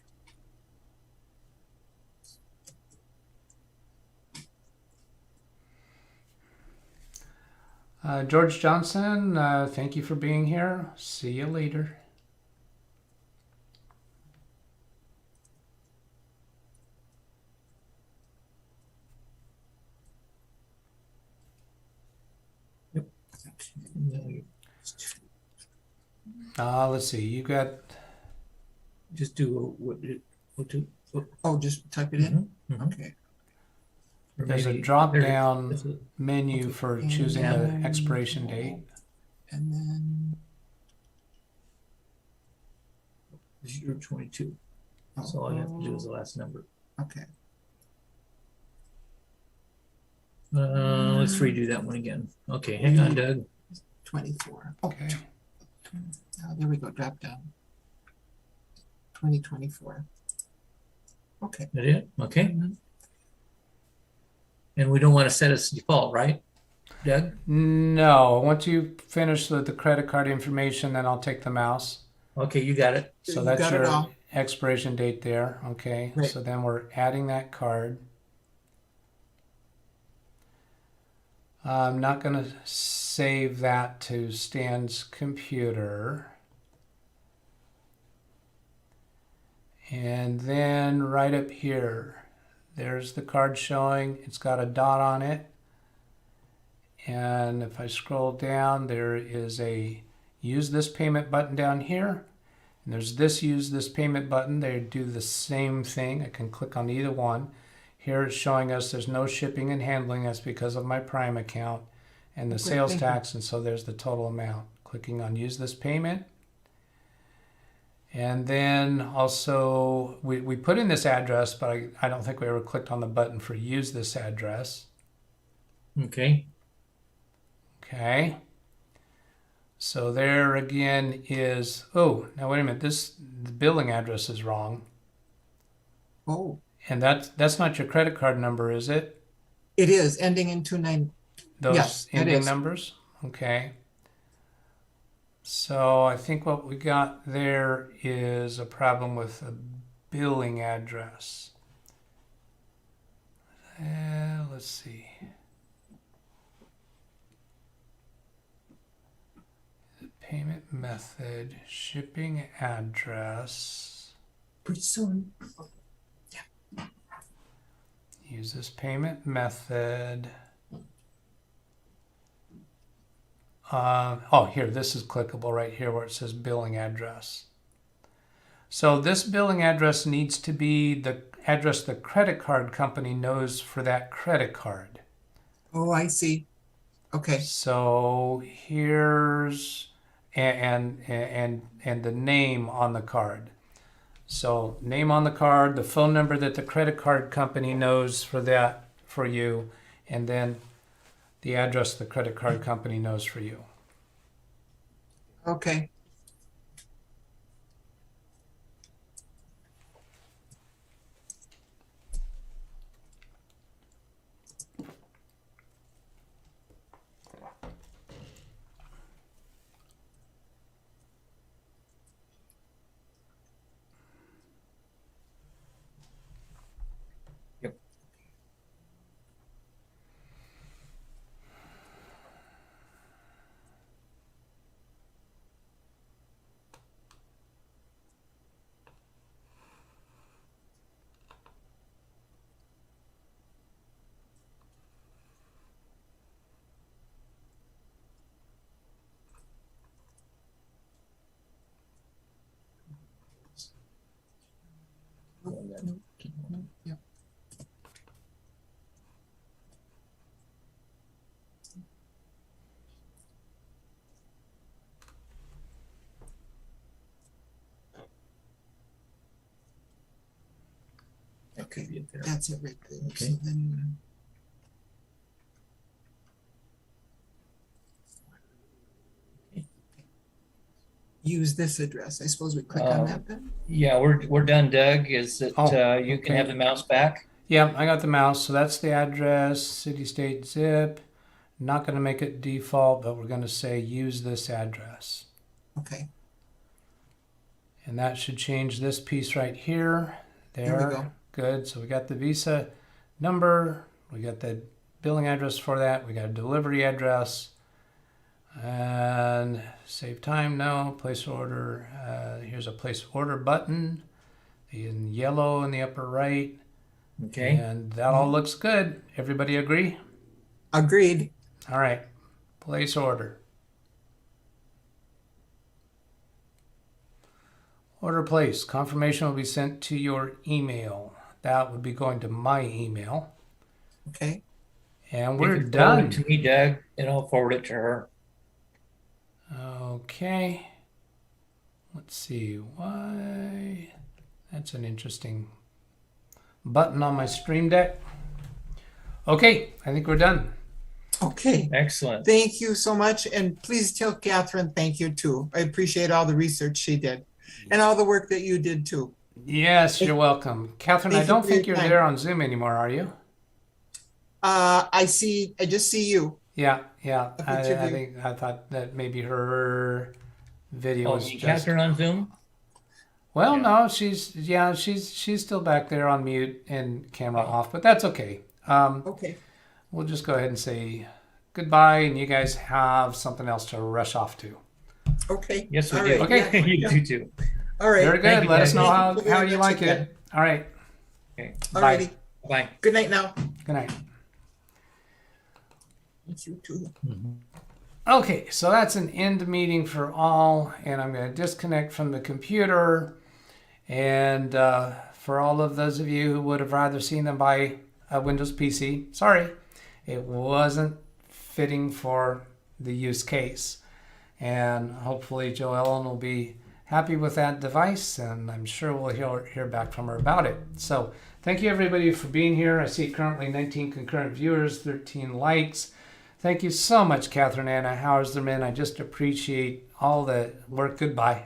George Johnson, thank you for being here. See you later. Let's see. You got Just do what do. Oh, just type it in? Mhm. Okay. Or there's a maybe- drop there it is. down That's it. menu Okay, for and choosing the then- expiration date. And then, 022. So all you have to do is the last number. okay. Let's redo that one again. Okay, hang on, Doug. 24. Oh, Okay. there we go, drop down. 2024. Okay. That it? Okay. And we don't want to set as default, right, Doug? No, once you finish the credit card information, then I'll take the mouse. Okay, you got it. So You that's got it your all. expiration date there. Okay. Right. So then we're adding that card. I'm not going to save that to Stan's computer. And then right up here, there's the card showing. It's got a dot on it. And if I scroll down, there is a use this payment button down here. And there's this use this payment button. They do the same thing. I can click on either one. Here it's showing us there's no shipping and handling. That's because of my Prime account and the Okay, sales thank you. tax. And so there's the total amount. Clicking on use this payment. And then also we put in this address, but I don't think we ever clicked on the button for use this address. Okay. Okay. So there again is, oh, now wait a minute, the billing address is wrong. Oh, And that's not your credit card number, is it? it is ending in 29. Those Yes, it ending is. numbers? Okay. So I think what we got there is a problem with a billing address. Let's see. Payment method, shipping address. Pretty soon. Use this payment method. Here, this is clickable right here where it says billing address. So this billing address needs to be the address the credit card company knows for that credit card. Oh, I see. Okay. So here's and the name on the card. So name on the card, the phone number that the credit card company knows for that for you, and then the address the credit card company knows for you. Okay. Yep. That could be it there. That's it right there. Okay. So then, use this address. I suppose we click on that then? Yeah, we're done, Doug. Is it you can okay. have the mouse back? Yeah, I got the mouse. So that's the address, city, state, zip. Not going to make it default, but we're going to say use this address. Okay. And that should change this piece right here. There we go. Good. So we got the Visa number. We got the billing address for that. We got a delivery address. And save time, no. Place order. Here's a place order button in yellow in the upper right. Okay. And that all looks good. Everybody agree? Agreed. All right. Place order. Order placed. Confirmation will be sent to your email. That would be going to my email. Okay. And You we're can forward done. it to me, Doug, and I'll forward it to her. Okay. Let's see. Why? That's an interesting button on my Stream Deck. Okay, I think we're done. Okay. Excellent. Thank you so much. And please tell Catherine thank you too. I appreciate all the research she did and all the work that you did too. Yes, you're welcome. Catherine, Thank I you don't for think your you're time. there on Zoom anymore, are you? I just see you. Yeah. A picture of you. I thought that maybe her video Oh, was you just. Catherine on Zoom? Well, Yeah. no, she's still back there on mute and camera off, but that's okay. Okay. We'll just go ahead and say goodbye, and you guys have something else to rush off to. Okay. Yes, we All do. right. Okay. Yeah. You do too. All right. Very Thank good. you, Let us guys. know Thank you how very you much like again. it. All right. Okay. Bye. Alrighty. Bye. Good night now. Good night. Thank you too. Okay, so that's an end meeting for all, and I'm going to disconnect from the computer. And for all of those of you who would have rather seen them buy a Windows PC, sorry, it wasn't fitting for the use case. And hopefully JoEllen will be happy with that device, and I'm sure we'll hear back from her about it. So thank you everybody for being here. I see currently 19 concurrent viewers, 13 likes. Thank you so much, Catherine Anna Hauserman. I just appreciate all the work. Goodbye.